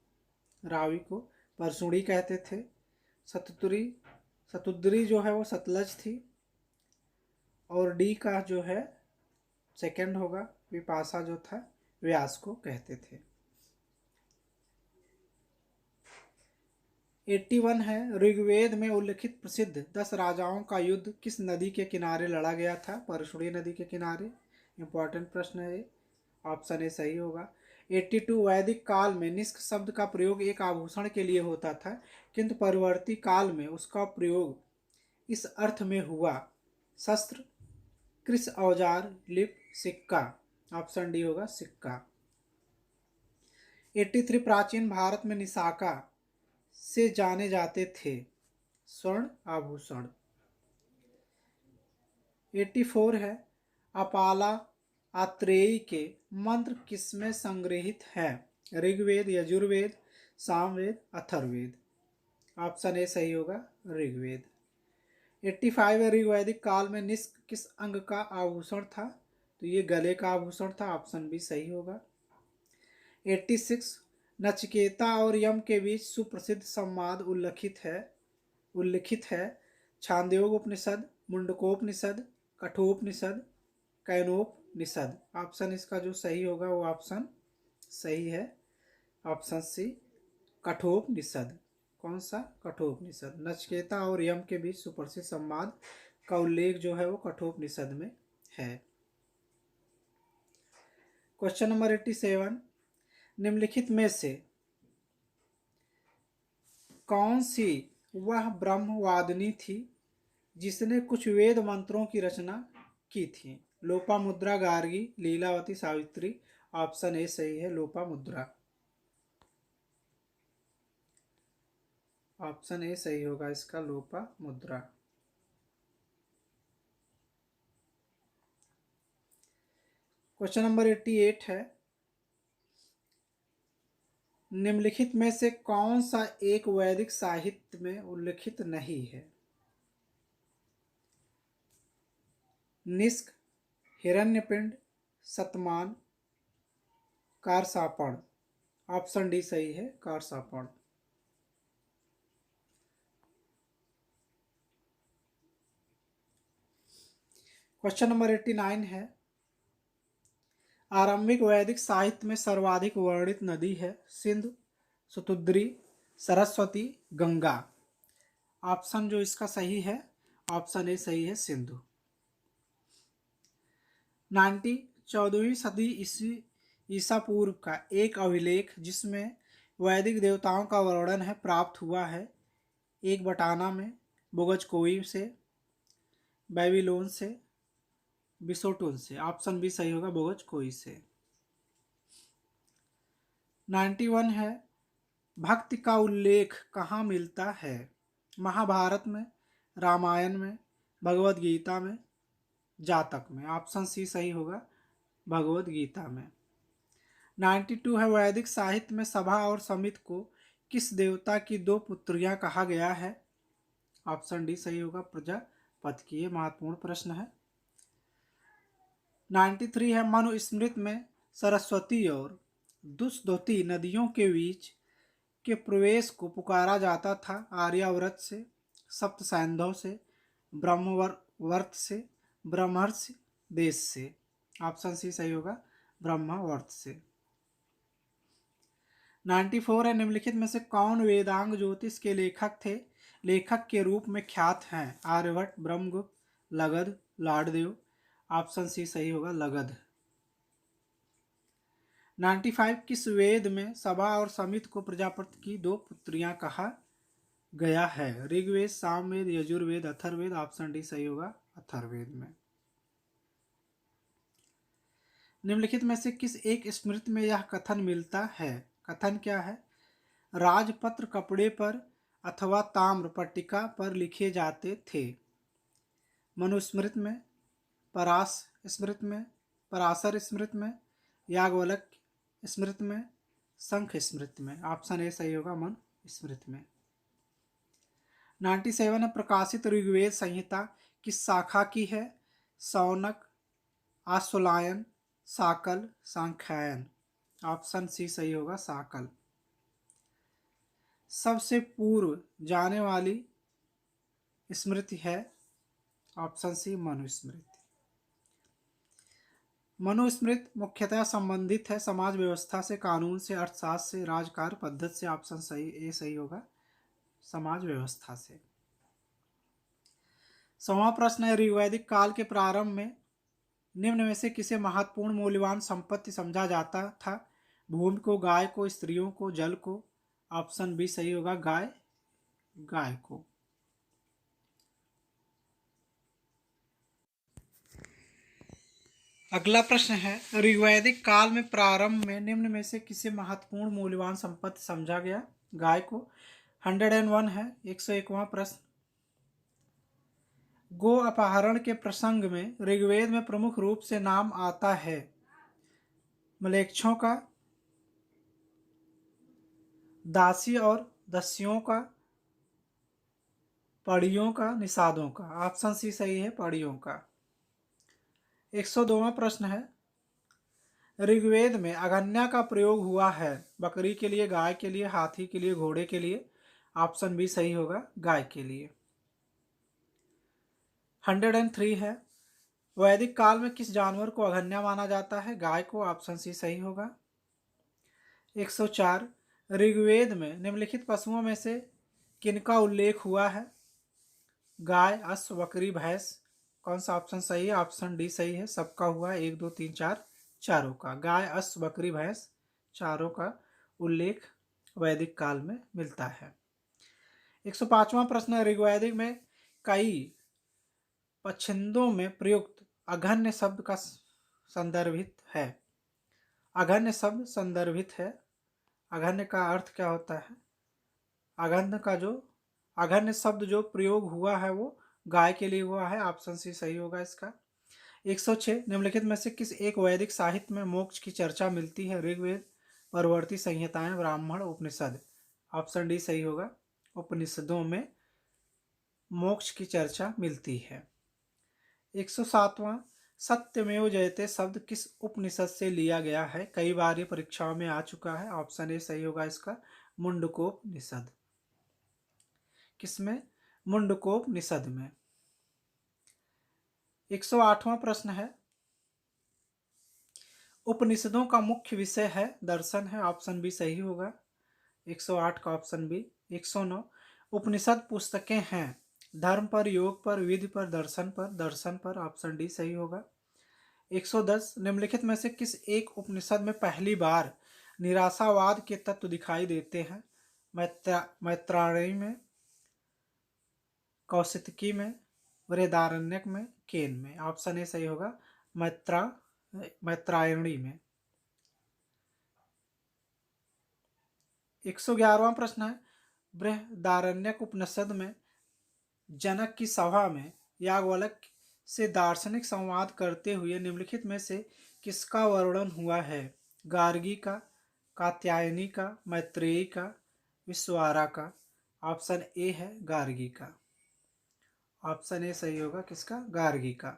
रावी को परशुणी कहते थे। सतुद्री, सतुद्री जो है वो सतलज थी। और डी का जो है सेकंड होगा, विपाशा जो था व्यास को कहते थे। 81 है, ऋग्वेद में उल्लिखित प्रसिद्ध 10 राजाओं का युद्ध किस नदी के किनारे लड़ा गया था? परशुणी नदी के किनारे। इंपॉर्टेंट प्रश्न है ये, ऑप्शन ए सही होगा। 82 वैदिक काल में निष्क शब्द का प्रयोग एक आभूषण के लिए होता था, किंतु परवर्ती काल में उसका प्रयोग इस अर्थ में हुआ? शस्त्र, कृष औजार, लिप, सिक्का। ऑप्शन डी होगा सिक्का। 83 प्राचीन भारत में निशाका से जाने जाते थे स्वर्ण आभूषण। 84 है, अपाला आत्रेयी के मंत्र किसमें संग्रहित है? ऋग्वेद, यजुर्वेद, सामवेद, अथर्ववेद। ऑप्शन ए सही होगा ऋग्वेद। 85 है, ऋग्वैदिक काल में निष्क किस अंग का आभूषण था? तो ये गले का आभूषण था, ऑप्शन बी सही होगा। 86 नचिकेता और यम के बीच सुप्रसिद्ध संवाद उल्लिखित है छांदोग्य उपनिषद, मुंडकोपनिषद, कठोपनिषद, कैनोपनिषद। ऑप्शन इसका जो सही होगा वो ऑप्शन सही है, ऑप्शन सी कठोपनिषद। कौन सा? कठोपनिषद। नचिकेता और यम के बीच सुप्रसिद्ध संवाद का उल्लेख जो है वो कठोपनिषद में है। क्वेश्चन नंबर 87, निम्नलिखित में से कौन सी वह ब्रह्मवादिनी थी जिसने कुछ वेद मंत्रों की रचना की थी? लोपामुद्रा, गार्गी, लीलावती, सावित्री। ऑप्शन ए सही है, लोपामुद्रा। ऑप्शन ए सही होगा इसका, लोपामुद्रा। क्वेश्चन नंबर 88 है, निम्नलिखित में से कौन सा एक वैदिक साहित्य में उल्लिखित नहीं है? निष्क, हिरण्यपिंड, शतमान, कारसापण। ऑप्शन डी सही है, कारसापण। क्वेश्चन नंबर 89 है, आरंभिक वैदिक साहित्य में सर्वाधिक वर्णित नदी है? सिंधु, सतुद्री, सरस्वती, गंगा। ऑप्शन जो इसका सही है, ऑप्शन ए सही है, सिंधु। 90 14वीं सदी ईसा पूर्व का एक अभिलेख जिसमें वैदिक देवताओं का वर्णन है प्राप्त हुआ है? एक बटाना में, बोगजकोई से, बेबीलोन से, बिसोटुन से। ऑप्शन बी सही होगा, बोगजकोई से। 91 है, भक्ति का उल्लेख कहाँ मिलता है? महाभारत में, रामायण में, भगवद गीता में, जातक में। ऑप्शन सी सही होगा, भगवद गीता में। 92 है, वैदिक साहित्य में सभा और समित को किस देवता की 2 पुत्रियां कहा गया है? ऑप्शन डी सही होगा, प्रजापति की। ये महत्वपूर्ण प्रश्न है। 93 है, मनुस्मृत में सरस्वती और दुष्दोती नदियों के बीच के प्रवेश को पुकारा जाता था आर्यावर्त से, सप्तसैंधव से, ब्रह्मवर्त से, ब्रह्मर्षि देश से। ऑप्शन सी सही होगा, ब्रह्मवर्त से। 94 है, निम्नलिखित में से कौन वेदांग ज्योतिष के लेखक थे? लेखक के रूप में ख्यात हैं? आर्यभट्ट, ब्रह्मगुप्त, लगध, लाडदेव। ऑप्शन सी सही होगा, लगध। 95 किस वेद में सभा और समित को प्रजापति की 2 पुत्रियां कहा गया है? ऋग्वेद, सामवेद, यजुर्वेद, अथर्ववेद। ऑप्शन डी सही होगा, अथर्ववेद में। निम्नलिखित में से किस एक स्मृति में यह कथन मिलता है? कथन क्या है? राजपत्र कपड़े पर अथवा ताम्र पट्टिका पर लिखे जाते थे। मनुस्मृत में, परास स्मृत में, पराशर स्मृत में, याज्ञवल्क स्मृत में, शंख स्मृत में। ऑप्शन ए सही होगा, मनुस्मृत में। 97 प्रकाशित ऋग्वेद संहिता किस शाखा की है? शौनक, आश्वलायन, साकल, सांख्यायन। ऑप्शन सी सही होगा, साकल। सबसे पूर्व जाने वाली स्मृति है, ऑप्शन सी मनुस्मृति। मनुस्मृति मुख्यतः संबंधित है समाज व्यवस्था से, कानून से, अर्थशास्त्र से, राजकार्य पद्धति से। ऑप्शन सही ए सही होगा, समाज व्यवस्था से। 100वां प्रश्न है, ऋग्वैदिक काल के प्रारंभ में निम्न में से किसे महत्वपूर्ण मूल्यवान संपत्ति समझा जाता था? भूमि को, गाय को, स्त्रियों को, जल को। ऑप्शन बी सही होगा, गाय को। अगला प्रश्न है, ऋग्वैदिक काल में प्रारंभ में निम्न में से किसे महत्वपूर्ण मूल्यवान संपत्ति समझा गया? गाय को। 101 है। 101वां प्रश्न, गो अपहरण के प्रसंग में ऋग्वेद में प्रमुख रूप से नाम आता है म्लेच्छों का, दासी और दस्युओं का, पड़ियों का, निषादों का। ऑप्शन सी सही है, पड़ियों का। 102वां प्रश्न है, ऋग्वेद में अगन्या का प्रयोग हुआ है बकरी के लिए, गाय के लिए, हाथी के लिए, घोड़े के लिए। ऑप्शन बी सही होगा, गाय के लिए। 103 है, वैदिक काल में किस जानवर को अगन्या माना जाता है? गाय को। ऑप्शन सी सही होगा। 104, ऋग्वेद में निम्नलिखित पशुओं में से किनका उल्लेख हुआ है? गाय, अश्व, बकरी, भैंस। कौन सा ऑप्शन सही है? ऑप्शन डी सही है, सबका हुआ है, 1 2 3 4 चारों का। गाय, अश्व, बकरी, भैंस चारों का उल्लेख वैदिक काल में मिलता है। 105वां प्रश्न, ऋग्वैदिक में कई पच्छिन्दों में प्रयुक्त अघन्य शब्द का संदर्भित है। अघन्य शब्द संदर्भित है। अघन्य का अर्थ क्या होता है? अघन्य शब्द जो प्रयोग हुआ है वो गाय के लिए हुआ है। ऑप्शन सी सही होगा इसका। 106, निम्नलिखित में से किस एक वैदिक साहित्य में मोक्ष की चर्चा मिलती है? ऋग्वेद, परवर्ती संहिताएं, ब्राह्मण, उपनिषद। ऑप्शन डी सही होगा, उपनिषदों में मोक्ष की चर्चा मिलती है। 107वां, सत्यमेव जयते शब्द किस उपनिषद से लिया गया है? कई बार ये परीक्षाओं में आ चुका है। ऑप्शन ए सही होगा इसका, मुंडकोपनिषद। किसमें? मुंडकोपनिषद में। 108वां प्रश्न है, उपनिषदों का मुख्य विषय है दर्शन है। ऑप्शन बी सही होगा, 108 का ऑप्शन बी। 109, उपनिषद पुस्तकें हैं धर्म पर, योग पर, विधि पर, दर्शन पर। ऑप्शन डी सही होगा। 110, निम्नलिखित में से किस एक उपनिषद में पहली बार निराशावाद के तत्व दिखाई देते हैं? मैत्रायणी में, कौशितकी में, बृहदारण्यक में, केन में। ऑप्शन ए सही होगा, मैत्रायणी में। 111वां प्रश्न है, बृहदारण्यक उपनिषद में जनक की सभा में याज्ञवल्क्य से दार्शनिक संवाद करते हुए निम्नलिखित में से किसका वर्णन हुआ है? गार्गी का, कात्यायनी का, मैत्रेयी का, विश्वारा का। ऑप्शन ए है, गार्गी का। ऑप्शन ए सही होगा, किसका? गार्गी का।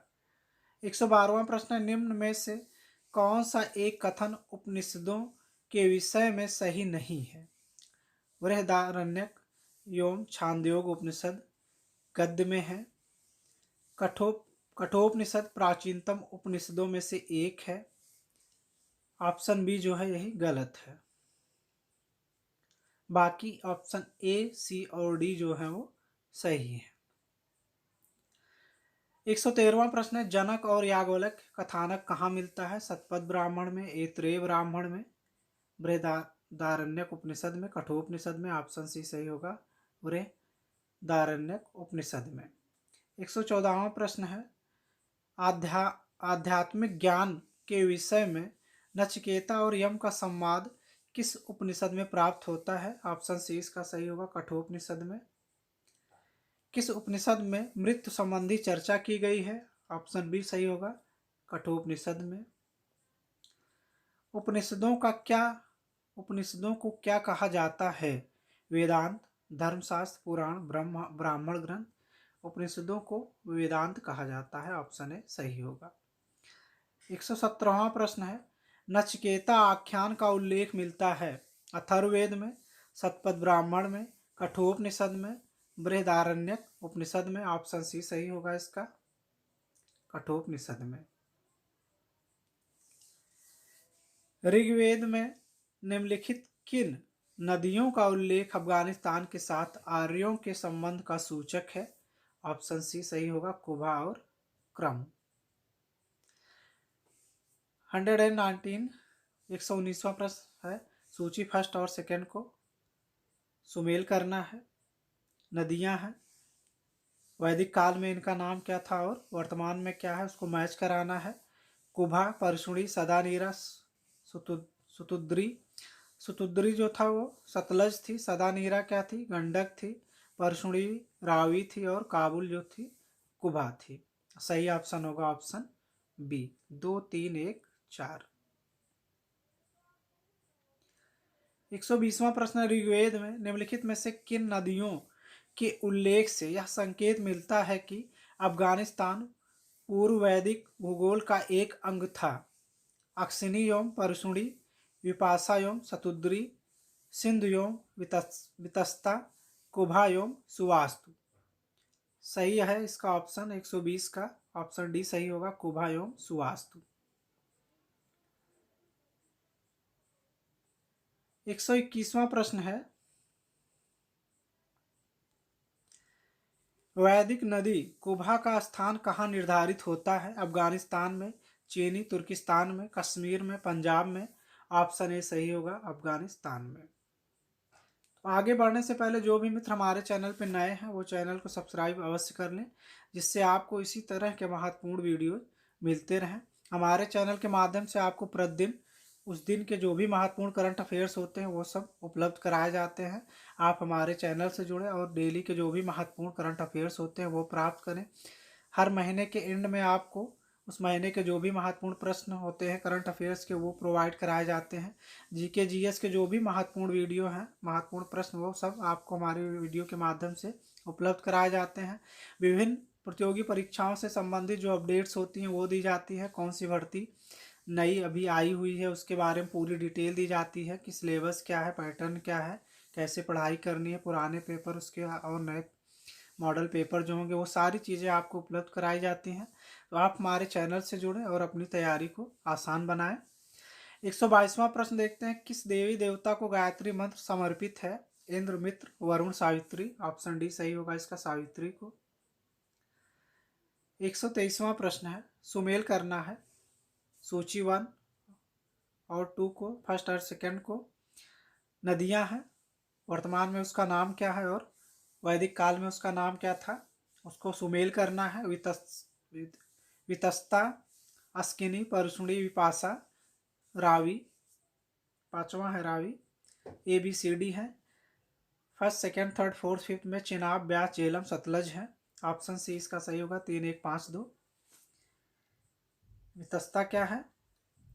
112वां प्रश्न, निम्न में से कौन सा एक कथन उपनिषदों के विषय में सही नहीं है? बृहदारण्यक एवं छांदोग्य उपनिषद गद्य में है। कठोपनिषद प्राचीनतम उपनिषदों में से एक है। ऑप्शन बी जो है यही गलत है। बाकी ऑप्शन ए, सी और डी जो है वो सही है। 113वां प्रश्न है, जनक और याज्ञवल्क्य कथानक कहाँ मिलता है? शतपथ ब्राह्मण में, ऐतरेय ब्राह्मण में, बृहदारण्यक उपनिषद में, कठोपनिषद में। ऑप्शन सी सही होगा, बृहदारण्यक उपनिषद में। 114वां प्रश्न है, आध्यात्मिक ज्ञान के विषय में नचिकेता और यम का संवाद किस उपनिषद में प्राप्त होता है? ऑप्शन सी इसका सही होगा, कठोपनिषद में। किस उपनिषद में मृत्यु संबंधी चर्चा की गई है? ऑप्शन बी सही होगा, कठोपनिषद में। उपनिषदों को क्या कहा जाता है? वेदांत, धर्मशास्त्र, पुराण, ब्राह्मण ग्रंथ। उपनिषदों को वेदांत कहा जाता है। ऑप्शन ए सही होगा। 117वां प्रश्न है, नचिकेता आख्यान का उल्लेख मिलता है अथर्ववेद में, शतपथ ब्राह्मण में, कठोपनिषद में, बृहदारण्यक उपनिषद में। ऑप्शन सी सही होगा इसका, कठोपनिषद में। ऋग्वेद में निम्नलिखित किन नदियों का उल्लेख अफगानिस्तान के साथ आर्यों के संबंध का सूचक है? ऑप्शन सी सही होगा, कुबा और क्रम। 119 119वां प्रश्न है, सूची फर्स्ट और सेकंड को सुमेल करना है। नदियां हैं, वैदिक काल में इनका नाम क्या था और वर्तमान में क्या है, उसको मैच कराना है। कुभा, परशुणी, सदानीरा, सुतुद्री। सुतुद्री जो था वो सतलज थी, सदानीरा क्या थी, गंडक थी, परशुणी रावी थी और काबुल जो थी कुभा थी। सही ऑप्शन होगा ऑप्शन बी, 2 3 1 4। 120वां प्रश्न, ऋग्वेद में निम्नलिखित में से किन नदियों के उल्लेख से यह संकेत मिलता है कि अफगानिस्तान पूर्व वैदिक भूगोल का एक अंग था? अक्सिनी एवं परशुणी, विपाशा एवं सतुद्री, सिंधु एवं वितस्ता, कुभा एवं सुवास्तु। सही है इसका ऑप्शन 120 का ऑप्शन डी सही होगा, कुभा एवं सुवास्तु। 121वां प्रश्न है, वैदिक नदी कुभा का स्थान कहाँ निर्धारित होता है? अफगानिस्तान में, चीनी तुर्किस्तान में, कश्मीर में, पंजाब में। ऑप्शन ए सही होगा, अफगानिस्तान में। तो आगे बढ़ने से पहले जो भी मित्र हमारे चैनल पर नए हैं वो चैनल को सब्सक्राइब अवश्य कर लें, जिससे आपको इसी तरह के महत्वपूर्ण वीडियो मिलते रहें। हमारे चैनल के माध्यम से आपको प्रतिदिन उस दिन के जो भी महत्वपूर्ण करंट अफेयर्स होते हैं वो सब उपलब्ध कराए जाते हैं। आप हमारे चैनल से जुड़ें और डेली के जो भी महत्वपूर्ण करंट अफेयर्स होते हैं वो प्राप्त करें। हर महीने के एंड में आपको उस महीने के जो भी महत्वपूर्ण प्रश्न होते हैं करंट अफेयर्स के वो प्रोवाइड कराए जाते हैं। जीके जीएस के जो भी महत्वपूर्ण वीडियो हैं, महत्वपूर्ण प्रश्न, वो सब आपको हमारे वीडियो के माध्यम से उपलब्ध कराए जाते हैं। विभिन्न प्रतियोगी परीक्षाओं से संबंधित जो अपडेट्स होती हैं वो दी जाती है। कौन सी भर्ती नई अभी आई हुई है उसके बारे में पूरी डिटेल दी जाती है कि सिलेबस क्या है, पैटर्न क्या है, कैसे पढ़ाई करनी है, पुराने पेपर उसके और नए मॉडल पेपर जो होंगे वो सारी चीज़ें आपको उपलब्ध कराई जाती हैं। तो आप हमारे चैनल से जुड़ें और अपनी तैयारी को आसान बनाएं। 122वां प्रश्न देखते हैं, किस देवी देवता को गायत्री मंत्र समर्पित है? इंद्र, मित्र, वरुण, सावित्री। ऑप्शन डी सही होगा इसका, सावित्री को। 123वां प्रश्न है, सुमेल करना है सूची 1 और 2 को, फर्स्ट और सेकंड को। नदियां हैं, वर्तमान में उसका नाम क्या है और वैदिक काल में उसका नाम क्या था, उसको सुमेल करना है। वितस्ता, अस्किनी, परशुणी, विपाशा, रावी। 5वां है Ravi. A B C D है। First second third fourth fifth में चिनाब, ब्यास, झेलम, सतलज है। ऑप्शन सी इसका सही होगा, 3 1 5 2। वितस्ता क्या है?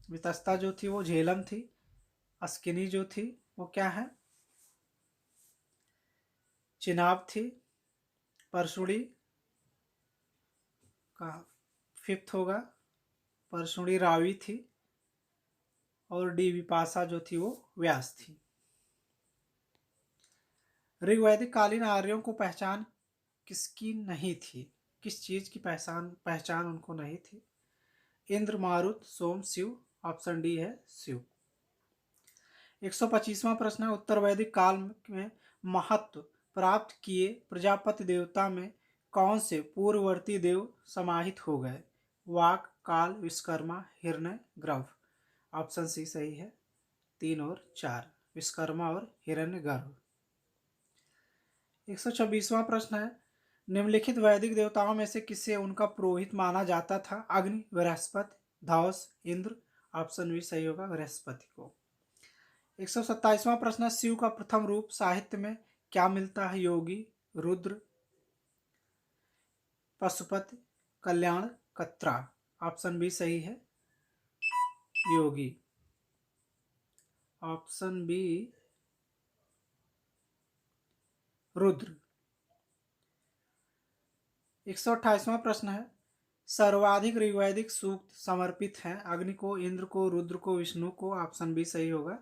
वितस्ता जो थी वो झेलम थी। अस्किनी जो थी वो क्या है, चिनाब थी। परशुड़ी का फिफ्थ होगा, परशुड़ी रावी थी। और डी विपाशा जो थी वो व्यास थी। ऋग्वैदिक कालीन आर्यों को पहचान किसकी नहीं थी? किस चीज की पहचान उनको नहीं थी? इंद्र, मारुत, सोम, शिव। ऑप्शन डी है शिव। 125वां प्रश्न है, उत्तर वैदिक काल में महत्व प्राप्त किए प्रजापति देवता में कौन से पूर्ववर्ती देव समाहित हो गए? वाक, काल, विश्वकर्मा, हिरण्य, गर्भ। ऑप्शन सी सही है, 3 और 4, विश्वकर्मा और हिरण्य गर्भ। 126वां प्रश्न है, निम्नलिखित वैदिक देवताओं में से किसे उनका पुरोहित माना जाता था? अग्नि, बृहस्पति, धौस, इंद्र। ऑप्शन बी सही होगा, बृहस्पति को। 127वां प्रश्न, शिव का प्रथम रूप साहित्य में क्या मिलता है? योगी, रुद्र, पशुपति, कल्याण, कत्रा। ऑप्शन बी सही है, योगी। Option B Rudra. 128वां प्रश्न है, सर्वाधिक ऋग्वैदिक सूक्त समर्पित हैं अग्नि को, इंद्र को, रुद्र को, विष्णु को। ऑप्शन बी सही होगा,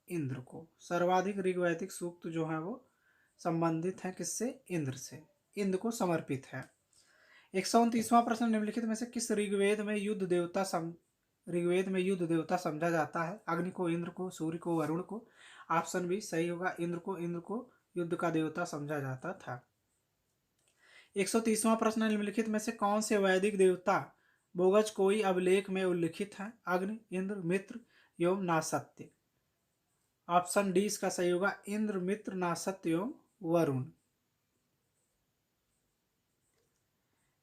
इंद्र को। सर्वाधिक ऋग्वैदिक सूक्त जो है वो संबंधित है किससे? इंद्र से, इंद्र को समर्पित है। 129वां प्रश्न, निम्नलिखित में से किस ऋग्वेद में युद्ध देवता समझा जाता है? अग्नि को, इंद्र को, सूर्य को, वरुण को। ऑप्शन बी सही होगा, इंद्र को। इंद्र को युद्ध का देवता समझा जाता था। 130वां प्रश्न, निम्नलिखित में से कौन से वैदिक देवता बोगज कोई अभिलेख में उल्लिखित हैं? अग्नि, इंद्र, मित्र एवं नासत्य। ऑप्शन डी इसका सही होगा, इंद्र, मित्र, नासत्य एवं वरुण।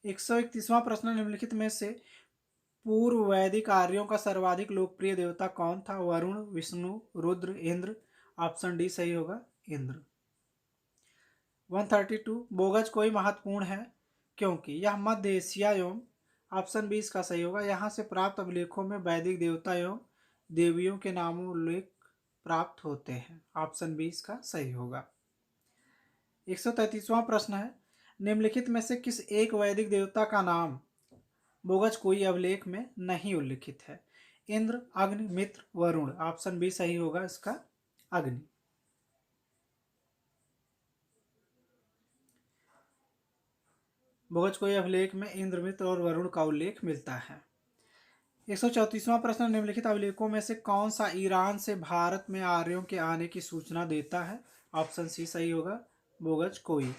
131वां प्रश्न, निम्नलिखित में से पूर्व वैदिक आर्यों का सर्वाधिक लोकप्रिय देवता कौन था? वरुण, विष्णु, रुद्र, इंद्र। ऑप्शन डी सही होगा, इंद्र। 132, बोगज कोई महत्वपूर्ण है क्योंकि यह मध्य एशिया एवं। ऑप्शन बी इसका सही होगा, यहाँ से प्राप्त अभिलेखों में वैदिक देवता एवं देवियों के नामों उल्लेख प्राप्त होते हैं। ऑप्शन बी इसका सही होगा। 133वां प्रश्न है, निम्नलिखित में से किस एक वैदिक देवता का नाम बोगज कोई अभिलेख में नहीं उल्लिखित है? इंद्र, अग्नि, मित्र, वरुण। ऑप्शन बी सही होगा इसका, अग्नि। बोगज कोई अभिलेख में इंद्र, मित्र और वरुण का उल्लेख मिलता है। 134वां प्रश्न, निम्नलिखित अभिलेखों में से कौन सा ईरान से भारत में आर्यों के आने की सूचना देता है? ऑप्शन सी सही होगा, बोगज कोई।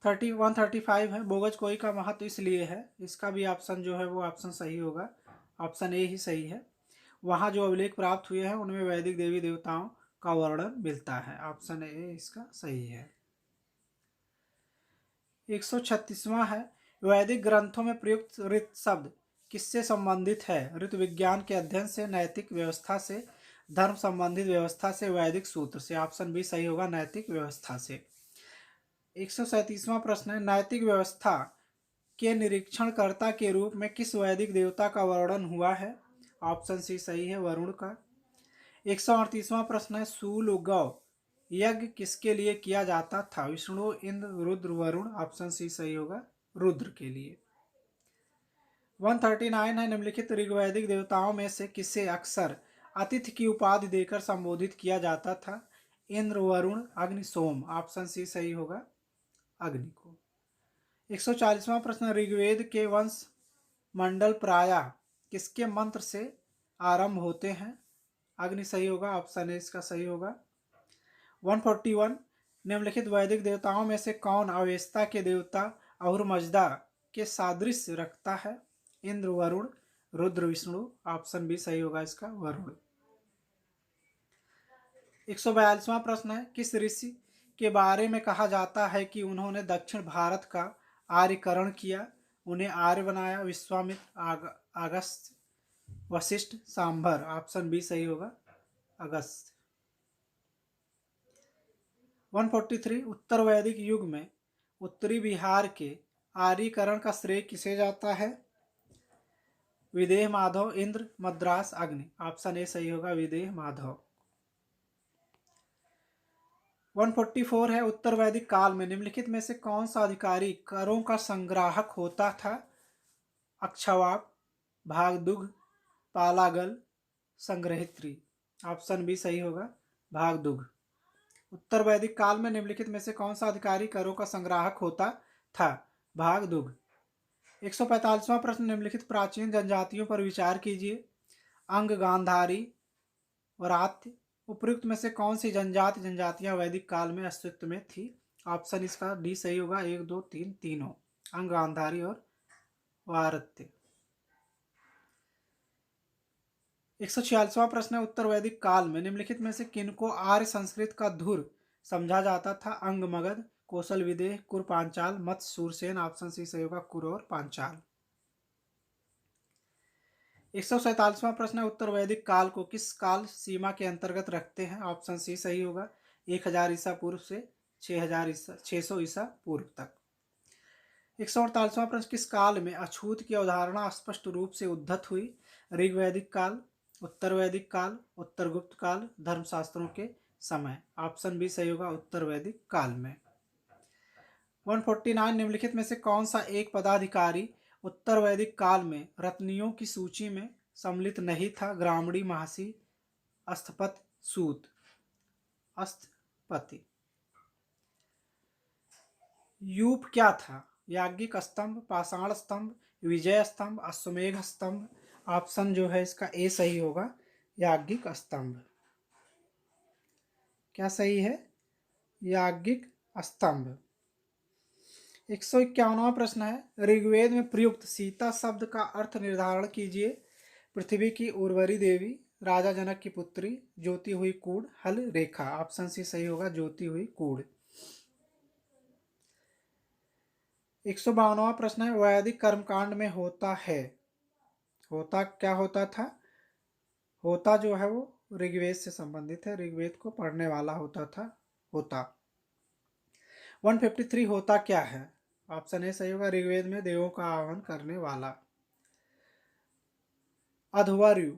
135 है, बोगज कोई का महत्व इसलिए है, इसका भी ऑप्शन जो है वो ऑप्शन सही होगा, ऑप्शन ए ही सही है। वहाँ जो अभिलेख प्राप्त हुए हैं उनमें वैदिक देवी देवताओं का वर्णन मिलता है। ऑप्शन ए इसका सही है। 136वां है, वैदिक ग्रंथों में प्रयुक्त ऋत शब्द किससे संबंधित है? ऋतु विज्ञान के अध्ययन से, नैतिक व्यवस्था से, धर्म संबंधित व्यवस्था से, वैदिक सूत्र से। ऑप्शन बी सही होगा, नैतिक व्यवस्था से। 137वां प्रश्न है, नैतिक व्यवस्था के निरीक्षणकर्ता के रूप में किस वैदिक देवता का वर्णन हुआ है? ऑप्शन सी सही है, वरुण का। 138वां प्रश्न है, सूल उगव यज्ञ किसके लिए किया जाता था? विष्णु, इंद्र, रुद्र, वरुण। ऑप्शन सी सही होगा, रुद्र के लिए। 139 है, निम्नलिखित ऋग्वैदिक देवताओं में से किसे अक्सर अतिथि की उपाधि देकर संबोधित किया जाता था? इंद्र, वरुण, अग्नि, सोम। ऑप्शन सी सही होगा, अग्नि को। 140वां प्रश्न, ऋग्वेद के वंश मंडल प्राय किसके मंत्र से आरंभ होते हैं? अग्नि सही होगा, ऑप्शन ए इसका सही होगा। 141, निम्नलिखित वैदिक देवताओं में से कौन अवेस्ता के देवता और मजदा के सादृश्य रखता है? इंद्र, वरुण, रुद्र, विष्णु। ऑप्शन बी सही होगा इसका, वरुण। 142वां प्रश्न है, किस ऋषि के बारे में कहा जाता है कि उन्होंने दक्षिण भारत का आर्यकरण किया? उन्हें आर्य बनाया? विश्वामित्र, अगस्त्य, वशिष्ठ, सांबर। ऑप्शन बी सही होगा, अगस्त्य। 143, उत्तर वैदिक युग में उत्तरी बिहार के आर्यीकरण का श्रेय किसे जाता है? विदेह, माधव, इंद्र, मद्रास, अग्नि। ऑप्शन ए सही होगा, विदेह माधव। 144 है, उत्तर वैदिक काल में निम्नलिखित में से कौन सा अधिकारी करों का संग्राहक होता था? अक्षवाक, भागदुग, पालागल, संग्रहित्री। ऑप्शन बी सही होगा, भागदुग। उत्तर वैदिक काल में निम्नलिखित में से कौन सा अधिकारी करों का संग्राहक होता था? भागदुग। 145वां प्रश्न, निम्नलिखित प्राचीन जनजातियों पर विचार कीजिए। अंग, गांधारी, वरात्य। उपयुक्त में से कौन सी जनजातियां वैदिक काल में अस्तित्व में थी? ऑप्शन इसका डी सही होगा, 1, 2, 3 तीनों, अंग, गांधारी और वारत्य। 146वां प्रश्न है, उत्तर वैदिक काल में निम्नलिखित में से किनको आर्य संस्कृत का धुर समझा जाता था? अंग, मगध, कौशल, विदेह, कुर, पांचाल, मत्स्य, सूरसेन। ऑप्शन सी सही होगा, कुर और पांचाल। 147वां प्रश्न है, उत्तर वैदिक काल को किस काल सीमा के अंतर्गत रखते हैं? ऑप्शन सी सही होगा, 1000 ईसा पूर्व से 600 ईसा पूर्व तक। 148वां प्रश्न, किस काल में अछूत की अवधारणा स्पष्ट रूप से उद्धत हुई? ऋग्वैदिक काल, उत्तर वैदिक काल, उत्तर गुप्त काल, धर्मशास्त्रों के समय। ऑप्शन बी सही होगा, उत्तर वैदिक काल में। 149 निम्नलिखित में से कौन सा एक पदाधिकारी उत्तर वैदिक काल में रत्नियों की सूची में सम्मिलित नहीं था? ग्रामणी, महासी, अस्थपत, सूत। अस्थपति। यूप क्या था? याज्ञिक स्तंभ, पाषाण स्तंभ, विजय स्तंभ, अश्वमेघ स्तंभ। ऑप्शन जो है इसका ए सही होगा, याज्ञिक स्तंभ। क्या सही है? याज्ञिक स्तंभ। 151वां प्रश्न है, ऋग्वेद में प्रयुक्त सीता शब्द का अर्थ निर्धारण कीजिए। पृथ्वी की उर्वरी देवी, राजा जनक की पुत्री, ज्योति हुई कूड़, हल रेखा। ऑप्शन सी सही होगा, ज्योति हुई कूड़। 152वां प्रश्न है, वैदिक कर्मकांड में होता है, होता क्या होता था? होता जो है वो ऋग्वेद से संबंधित है, ऋग्वेद को पढ़ने वाला होता था होता। 153 होता क्या है? ऑप्शन ए सही होगा, ऋग्वेद में देवों का आह्वान करने वाला। अध्वर्यु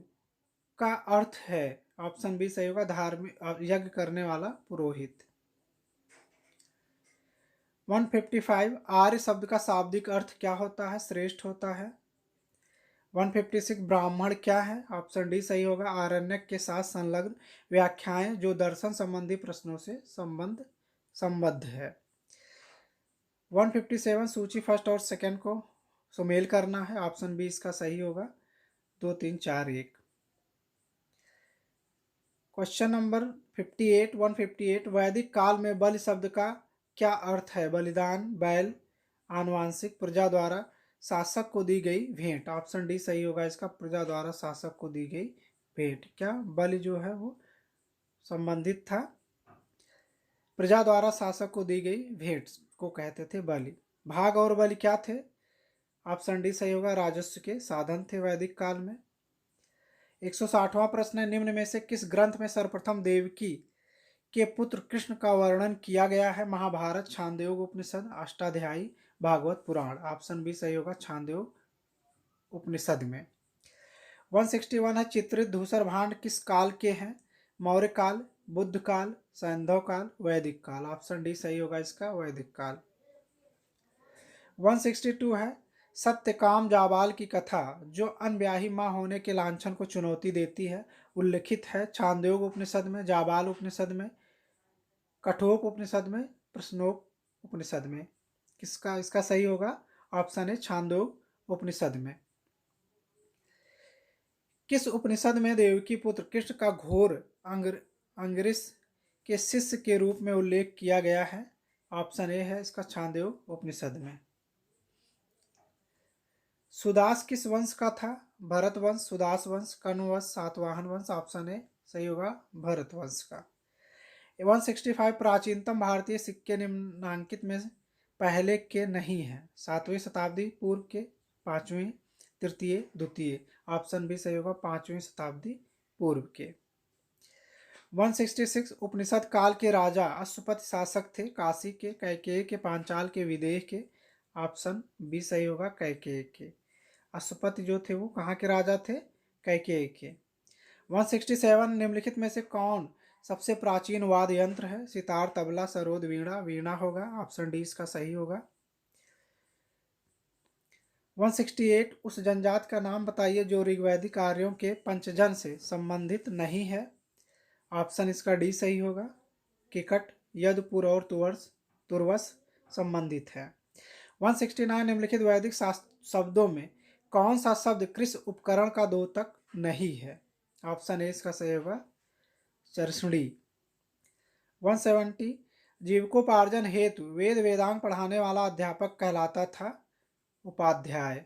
का अर्थ है, ऑप्शन बी सही होगा, धार्मिक यज्ञ करने वाला पुरोहित। 155 आर्य शब्द का शाब्दिक अर्थ क्या होता है? श्रेष्ठ होता है। 156 ब्राह्मण क्या है? ऑप्शन डी सही होगा, आरण्यक के साथ संलग्न व्याख्याएं जो दर्शन संबंधी प्रश्नों से संबद्ध है। 157 सूची फर्स्ट और सेकंड को सुमेल करना है, ऑप्शन बी इसका सही होगा, 2 3 4 1। क्वेश्चन नंबर 58 158 वैदिक काल में बलि शब्द का क्या अर्थ है? बलिदान, बैल, आनुवांशिक, प्रजा द्वारा शासक को दी गई भेंट। ऑप्शन डी सही होगा इसका, प्रजा द्वारा शासक को दी गई भेंट। क्या बलि जो है वो संबंधित था, प्रजा द्वारा शासक को दी गई भेंट को कहते थे बलि। भाग और बलि क्या थे? ऑप्शन डी सही होगा, राजस्व के साधन थे वैदिक काल में। 160वां प्रश्न है, निम्न में से किस ग्रंथ में सर्वप्रथम देवकी के पुत्र कृष्ण का वर्णन किया गया है? महाभारत, छांदोग्य उपनिषद, अष्टाध्यायी, भागवत पुराण। ऑप्शन बी सही होगा, छांदोग्य उपनिषद में। 161 है, चित्रित धूसर भांड किस काल के हैं? मौर्य काल, बुद्ध काल, सैंधव काल, वैदिक काल। ऑप्शन डी सही होगा इसका, वैदिक काल। 162 है, सत्यकाम जाबाल की कथा जो अनब्याही माँ होने के लांछन को चुनौती देती है, उल्लिखित है छांदोग्य उपनिषद में, जाबाल उपनिषद में, कठोप उपनिषद में, प्रश्नोप उपनिषद में। किसका इसका सही होगा? ऑप्शन है छांदोग्य उपनिषद में। किस उपनिषद में देवकी पुत्र कृष्ण का घोर अंगरीश के शिष्य के रूप में उल्लेख किया गया है? ऑप्शन ए है इसका, छांदोग्य उपनिषद में। सुदास किस वंश का था? भरत वंश, सुदास वंश, कण्व वंश, सातवाहन वंश। ऑप्शन ए सही होगा, भरत वंश का। 165 प्राचीनतम भारतीय सिक्के निम्नांकित में पहले के नहीं है? 7वीं शताब्दी पूर्व के, 5वीं, तृतीय, द्वितीय। ऑप्शन बी सही होगा, 5वीं शताब्दी पूर्व के। 166 उपनिषद काल के राजा अश्वपति शासक थे, काशी के, कैकेयी के, पांचाल के, विदेह के। ऑप्शन बी सही होगा, कैकेयी के। अश्वपति जो थे वो कहाँ के राजा थे? कैकेयी के। 167 निम्नलिखित में से कौन सबसे प्राचीन वाद्य यंत्र है? सितार, तबला, सरोद, वीणा। वीणा होगा, ऑप्शन डी इसका सही होगा। 168 उस जनजाति का नाम बताइए जो ऋग्वैदिक आर्यों के पंचजन से संबंधित नहीं है। ऑप्शन इसका डी सही होगा, किकट, यदपुर और तुर्वस संबंधित है। 169 निम्नलिखित वैदिक शब्दों में कौन सा शब्द कृषि उपकरण का द्योतक नहीं है? ऑप्शन ए इसका सही होगा, चरसुड़ी। 170 जीविकोपार्जन हेतु वेद वेदांग पढ़ाने वाला अध्यापक कहलाता था? उपाध्याय।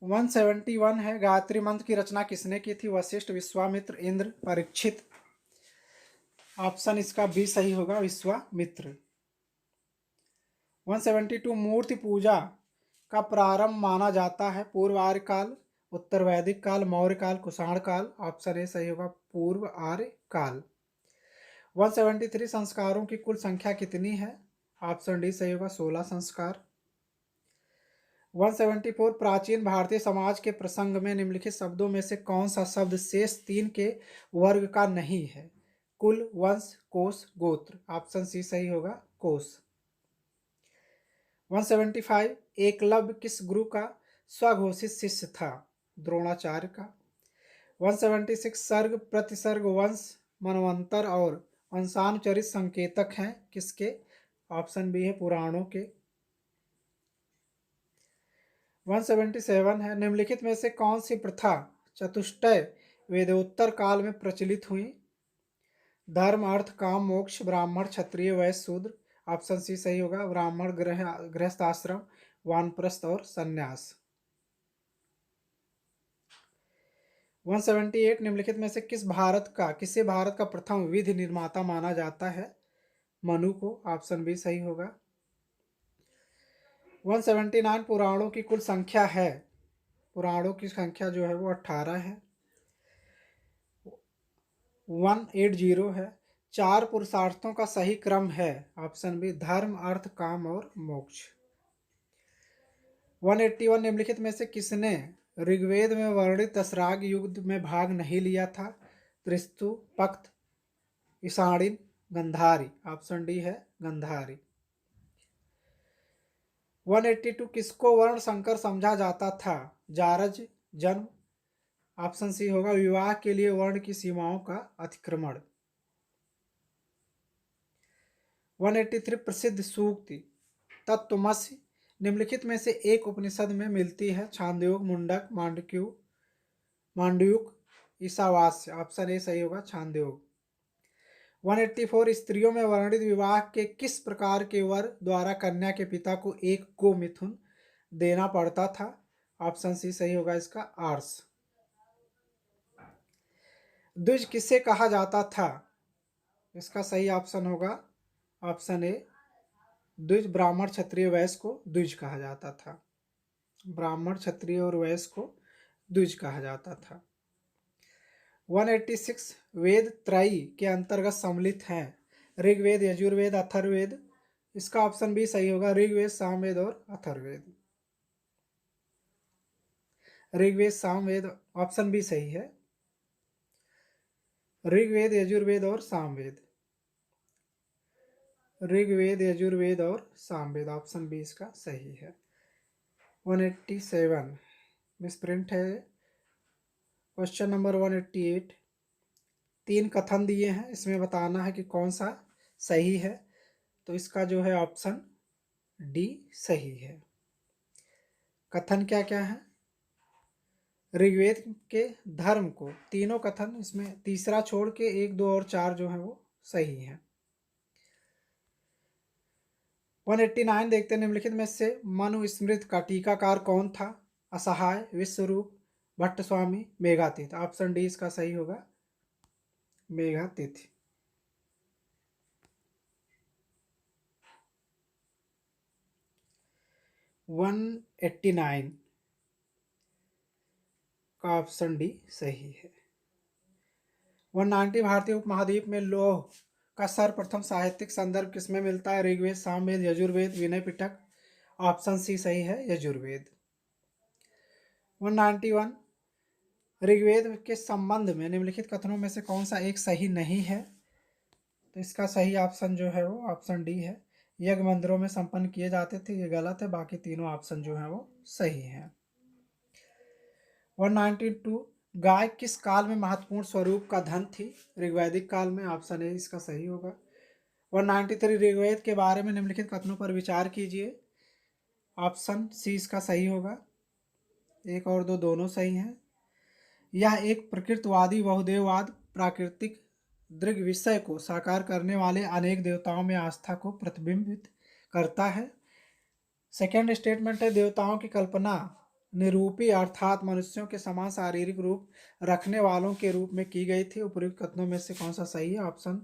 171 है, गायत्री मंत्र की रचना किसने की थी? वशिष्ठ, विश्वामित्र, इंद्र, परीक्षित। ऑप्शन इसका बी सही होगा, विश्वामित्र। 172 मूर्ति पूजा का प्रारंभ माना जाता है? पूर्व आर्य काल, उत्तर वैदिक काल, मौर्य काल, कुषाण काल। ऑप्शन ए सही होगा, पूर्व आर्य काल। 173 संस्कारों की कुल संख्या कितनी है? ऑप्शन डी सही होगा, 16 संस्कार। 174 प्राचीन भारतीय समाज के प्रसंग में निम्नलिखित शब्दों में से कौन सा शब्द शेष 3 के वर्ग का नहीं है? कुल, वंश, कोश, गोत्र। ऑप्शन सी सही होगा, कोश। 175 एकलव्य किस गुरु का स्वघोषित शिष्य था? द्रोणाचार्य का। 176 सर्ग, प्रतिसर्ग, वंश, मनवंतर और वंशानुचरित संकेतक हैं किसके? ऑप्शन बी है पुराणों के। 177 है निम्नलिखित में से कौन सी प्रथा चतुष्टय वेदोत्तर काल में प्रचलित हुई? धर्म, अर्थ, काम, मोक्ष, ब्राह्मण, क्षत्रिय, वैश्य, शूद्र। ऑप्शन सी सही होगा, ब्राह्मण, गृहस्थ आश्रम, वानप्रस्थ और संन्यास। 178 निम्नलिखित में से किसे भारत का प्रथम विधि निर्माता माना जाता है? मनु को। ऑप्शन बी सही होगा। 179 पुराणों की कुल संख्या है? पुराणों की संख्या जो है वो 18 है। 180 है 4 पुरुषार्थों का सही क्रम है? ऑप्शन बी धर्म, अर्थ, काम और मोक्ष। 181 निम्नलिखित में से किसने ऋग्वेद में वर्णित दशराग युद्ध में भाग नहीं लिया था? त्रिस्तु, पक्त, ईशाणिन, गंधारी। ऑप्शन डी है गंधारी। 182 किसको वर्ण संकर समझा जाता था? जारज, जन्म। ऑप्शन सी होगा विवाह के लिए वर्ण की सीमाओं का अतिक्रमण। 183 प्रसिद्ध सूक्ति तत्त्वमसि निम्नलिखित में से एक उपनिषद में मिलती है? छांदोग्य, मुंडक, मांडुक्य, ईशावास्य। ऑप्शन ए सही होगा, छांदोग्य। 184 स्त्रियों में वर्णित विवाह के किस प्रकार के वर द्वारा कन्या के पिता को एक गो मिथुन देना पड़ता था? ऑप्शन सी सही होगा इसका, आर्स। द्विज किसे कहा जाता था? इसका सही ऑप्शन होगा ऑप्शन ए द्विज, ब्राह्मण, क्षत्रिय, वैश्य को द्विज कहा जाता था। ब्राह्मण, क्षत्रिय और वैश्य को द्विज कहा जाता था। 186 वेद त्रयी के अंतर्गत सम्मिलित हैं? ऋग्वेद, यजुर्वेद, अथर्ववेद। इसका ऑप्शन बी सही होगा, ऋग्वेद, सामवेद और अथर्ववेद। ऋग्वेद, सामवेद, ऑप्शन बी सही है, ऋग्वेद, यजुर्वेद और सामवेद। ऋग्वेद, यजुर्वेद और सामवेद, ऑप्शन बी इसका सही है। 187 मिसप्रिंट है क्वेश्चन नंबर 188। 3 कथन दिए हैं, इसमें बताना है कि कौन सा सही है। तो इसका जो है ऑप्शन डी सही है। कथन क्या क्या है? ऋग्वेद के धर्म को तीनों कथन, इसमें तीसरा छोड़ के 1, 2 और 4 जो है वो सही है। 189 देखते हैं निम्नलिखित में से मनुस्मृति का टीकाकार कौन था? असहाय, विश्वरूप, भट्ट स्वामी, मेघातीत। ऑप्शन डी इसका सही होगा, मेघातीत। 189 का ऑप्शन डी सही है। 190 भारतीय उपमहाद्वीप में लौह का सर्वप्रथम साहित्यिक संदर्भ किसमें मिलता है? ऋग्वेद, सामवेद, यजुर्वेद, विनय पिटक। ऑप्शन सी सही है, यजुर्वेद। 191 ऋग्वेद के संबंध में निम्नलिखित कथनों में से कौन सा एक सही नहीं है? तो इसका सही ऑप्शन जो है वो ऑप्शन डी है, यज्ञ मंदिरों में संपन्न किए जाते थे। ये गलत है, बाकी तीनों ऑप्शन जो है वो सही है। 192 गाय किस काल में महत्वपूर्ण स्वरूप का धन थी? ऋग्वैदिक काल में। ऑप्शन ए इसका सही होगा। 193 ऋग्वेद के बारे में निम्नलिखित कथनों पर विचार कीजिए। ऑप्शन सी इसका सही होगा, 1 और 2 दोनों सही हैं। यह एक प्रकृतवादी बहुदेववाद प्राकृतिक दृग विषय को साकार करने वाले अनेक देवताओं में आस्था को प्रतिबिंबित करता है। सेकेंड स्टेटमेंट है देवताओं की कल्पना निरूपी अर्थात मनुष्यों के समान शारीरिक रूप रखने वालों के रूप में की गई थी। उपयुक्त कथनों में से कौन सा सही है? ऑप्शन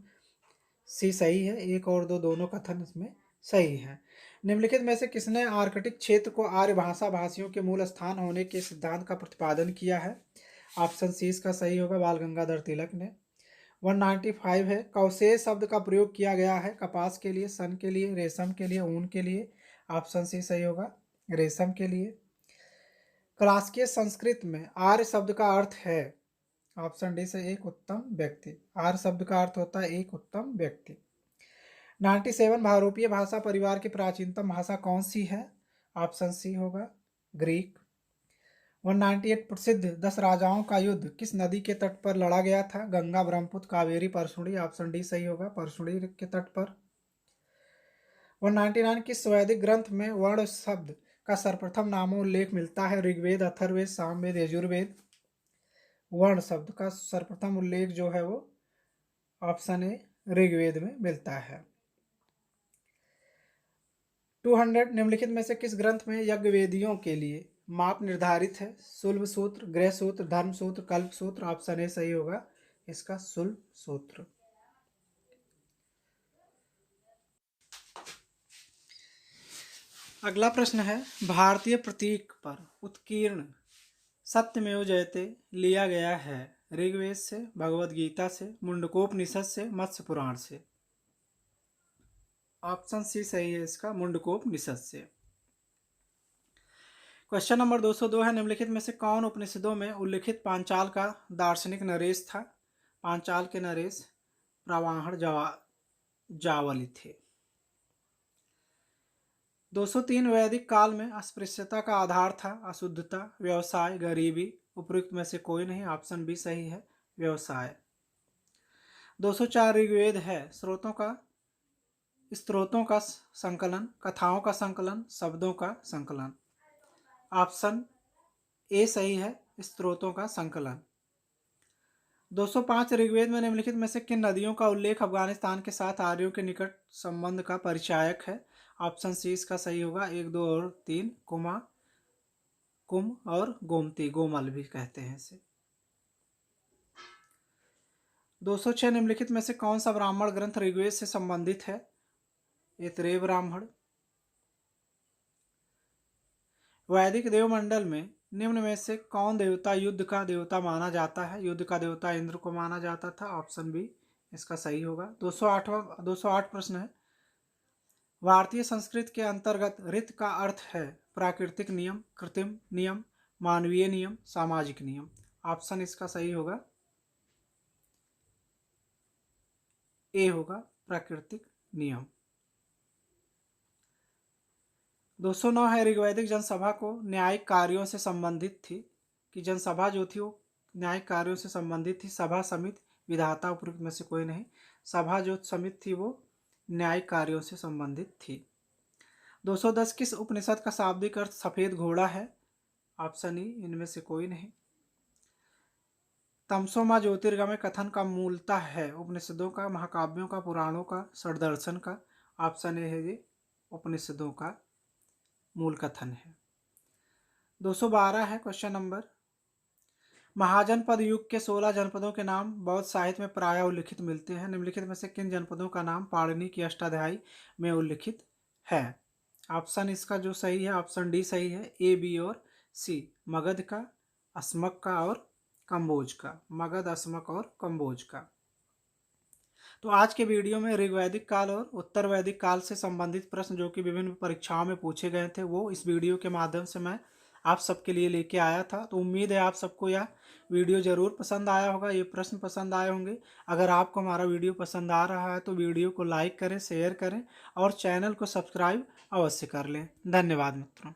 सी सही है, 1 और 2 दोनों कथन इसमें सही है। निम्नलिखित में से किसने आर्कटिक क्षेत्र को आर्य भाषा भाषियों के मूल स्थान होने के सिद्धांत का प्रतिपादन किया है? ऑप्शन सी इसका सही होगा, बाल गंगाधर तिलक ने। 195 है कौशेय शब्द का प्रयोग किया गया है कपास के लिए, सन के लिए, रेशम के लिए, ऊन के लिए। ऑप्शन सी सही होगा, रेशम के लिए। क्लासिकल संस्कृत में आर्य शब्द का अर्थ है, ऑप्शन डी से एक उत्तम व्यक्ति। आर्य शब्द का अर्थ होता है एक उत्तम व्यक्ति। 97 बहुरूपीय भाषा परिवार की प्राचीनतम भाषा कौन सी है? ऑप्शन सी होगा ग्रीक। 198 प्रसिद्ध 10 राजाओं का युद्ध किस नदी के तट पर लड़ा गया था? गंगा, ब्रह्मपुत्र, कावेरी, परशुड़ी। ऑप्शन डी सही होगा, परशुड़ी के तट पर। 199 किस वैदिक ग्रंथ में वर्ण शब्द का सर्वप्रथम नामोल्लेख मिलता है? ऋग्वेद, अथर्ववेद, सामवेद, यजुर्वेद। वर्ण शब्द का सर्वप्रथम उल्लेख जो है वो ऑप्शन ए ऋग्वेद में मिलता है। 200 निम्नलिखित में से किस ग्रंथ में यज्ञवेदियों के लिए माप निर्धारित है? शुल्ब सूत्र, गृह सूत्र, धर्म सूत्र, कल्प सूत्र। ऑप्शन ए सही होगा इसका शुल्ब सूत्र। अगला प्रश्न है, भारतीय प्रतीक पर उत्कीर्ण सत्यमेव जयते लिया गया है ऋग्वेद से, भगवद गीता से, मुंडकोपनिषद से, मत्स्य पुराण से। ऑप्शन सी सही है इसका, मुंडकोपनिषद से। क्वेश्चन नंबर 202 है, निम्नलिखित में से कौन उपनिषदों में उल्लिखित पांचाल का दार्शनिक नरेश था? पांचाल के नरेश प्रवाहण जावली थे। 203 वैदिक काल में अस्पृश्यता का आधार था अशुद्धता, व्यवसाय, गरीबी। उपयुक्त में से कोई नहीं, ऑप्शन बी सही है, व्यवसाय। 204 ऋग्वेद है स्त्रोतों का संकलन, कथाओं का संकलन, शब्दों का संकलन। ऑप्शन ए सही है, स्त्रोतों का संकलन। 205 ऋग्वेद में निम्नलिखित में से किन नदियों का उल्लेख अफगानिस्तान के साथ आर्यों के निकट संबंध का परिचायक है? ऑप्शन सी इसका सही होगा, 1, 2 और 3, कुम और गोमती, गोमल भी कहते हैं इसे। 206 निम्नलिखित में से कौन सा ब्राह्मण ग्रंथ ऋग्वेद से संबंधित है? ऐतरेय ब्राह्मण। वैदिक देवमंडल में निम्न में से कौन देवता युद्ध का देवता माना जाता है? युद्ध का देवता इंद्र को माना जाता था, ऑप्शन बी इसका सही होगा। 208 प्रश्न है, भारतीय संस्कृत के अंतर्गत रीत का अर्थ है प्राकृतिक नियम, कृत्रिम नियम, मानवीय नियम, सामाजिक नियम। ऑप्शन इसका सही होगा, ए होगा प्राकृतिक नियम। 209 है, ऋग्वैदिक जनसभा को न्यायिक कार्यों से संबंधित थी कि जनसभा जो थी वो न्यायिक कार्यों से संबंधित थी। सभा, समिति, विधाता। उपयुक्त में से कोई नहीं, सभा जो समिति थी वो न्यायिक कार्यों से संबंधित थी। 210 किस उपनिषद का शाब्दिक अर्थ सफेद घोड़ा है? ऑप्शन ई इनमें से कोई नहीं। तमसोमा ज्योतिर्गमय कथन का मूलतः है उपनिषदों का, महाकाव्यों का, पुराणों का, षड्दर्शन का। ऑप्शन ए है ये उपनिषदों का मूल कथन है। 212 है क्वेश्चन नंबर, महाजनपद युग के 16 जनपदों के नाम बौद्ध साहित्य में प्रायः उल्लिखित मिलते हैं। निम्नलिखित में से किन जनपदों का नाम पाणिनि की अष्टाध्यायी में उल्लिखित है? ऑप्शन इसका जो सही है, ऑप्शन डी सही है, ए, बी और सी, मगध का, अस्मक का और कंबोज का। मगध, अस्मक और कंबोज का। तो आज के वीडियो में ऋग्वैदिक काल और उत्तर वैदिक काल से संबंधित प्रश्न जो कि विभिन्न परीक्षाओं में पूछे गए थे वो इस वीडियो के माध्यम से मैं आप सबके लिए लेके आया था। तो उम्मीद है आप सबको यह वीडियो ज़रूर पसंद आया होगा, ये प्रश्न पसंद आए होंगे। अगर आपको हमारा वीडियो पसंद आ रहा है तो वीडियो को लाइक करें, शेयर करें और चैनल को सब्सक्राइब अवश्य कर लें। धन्यवाद मित्रों।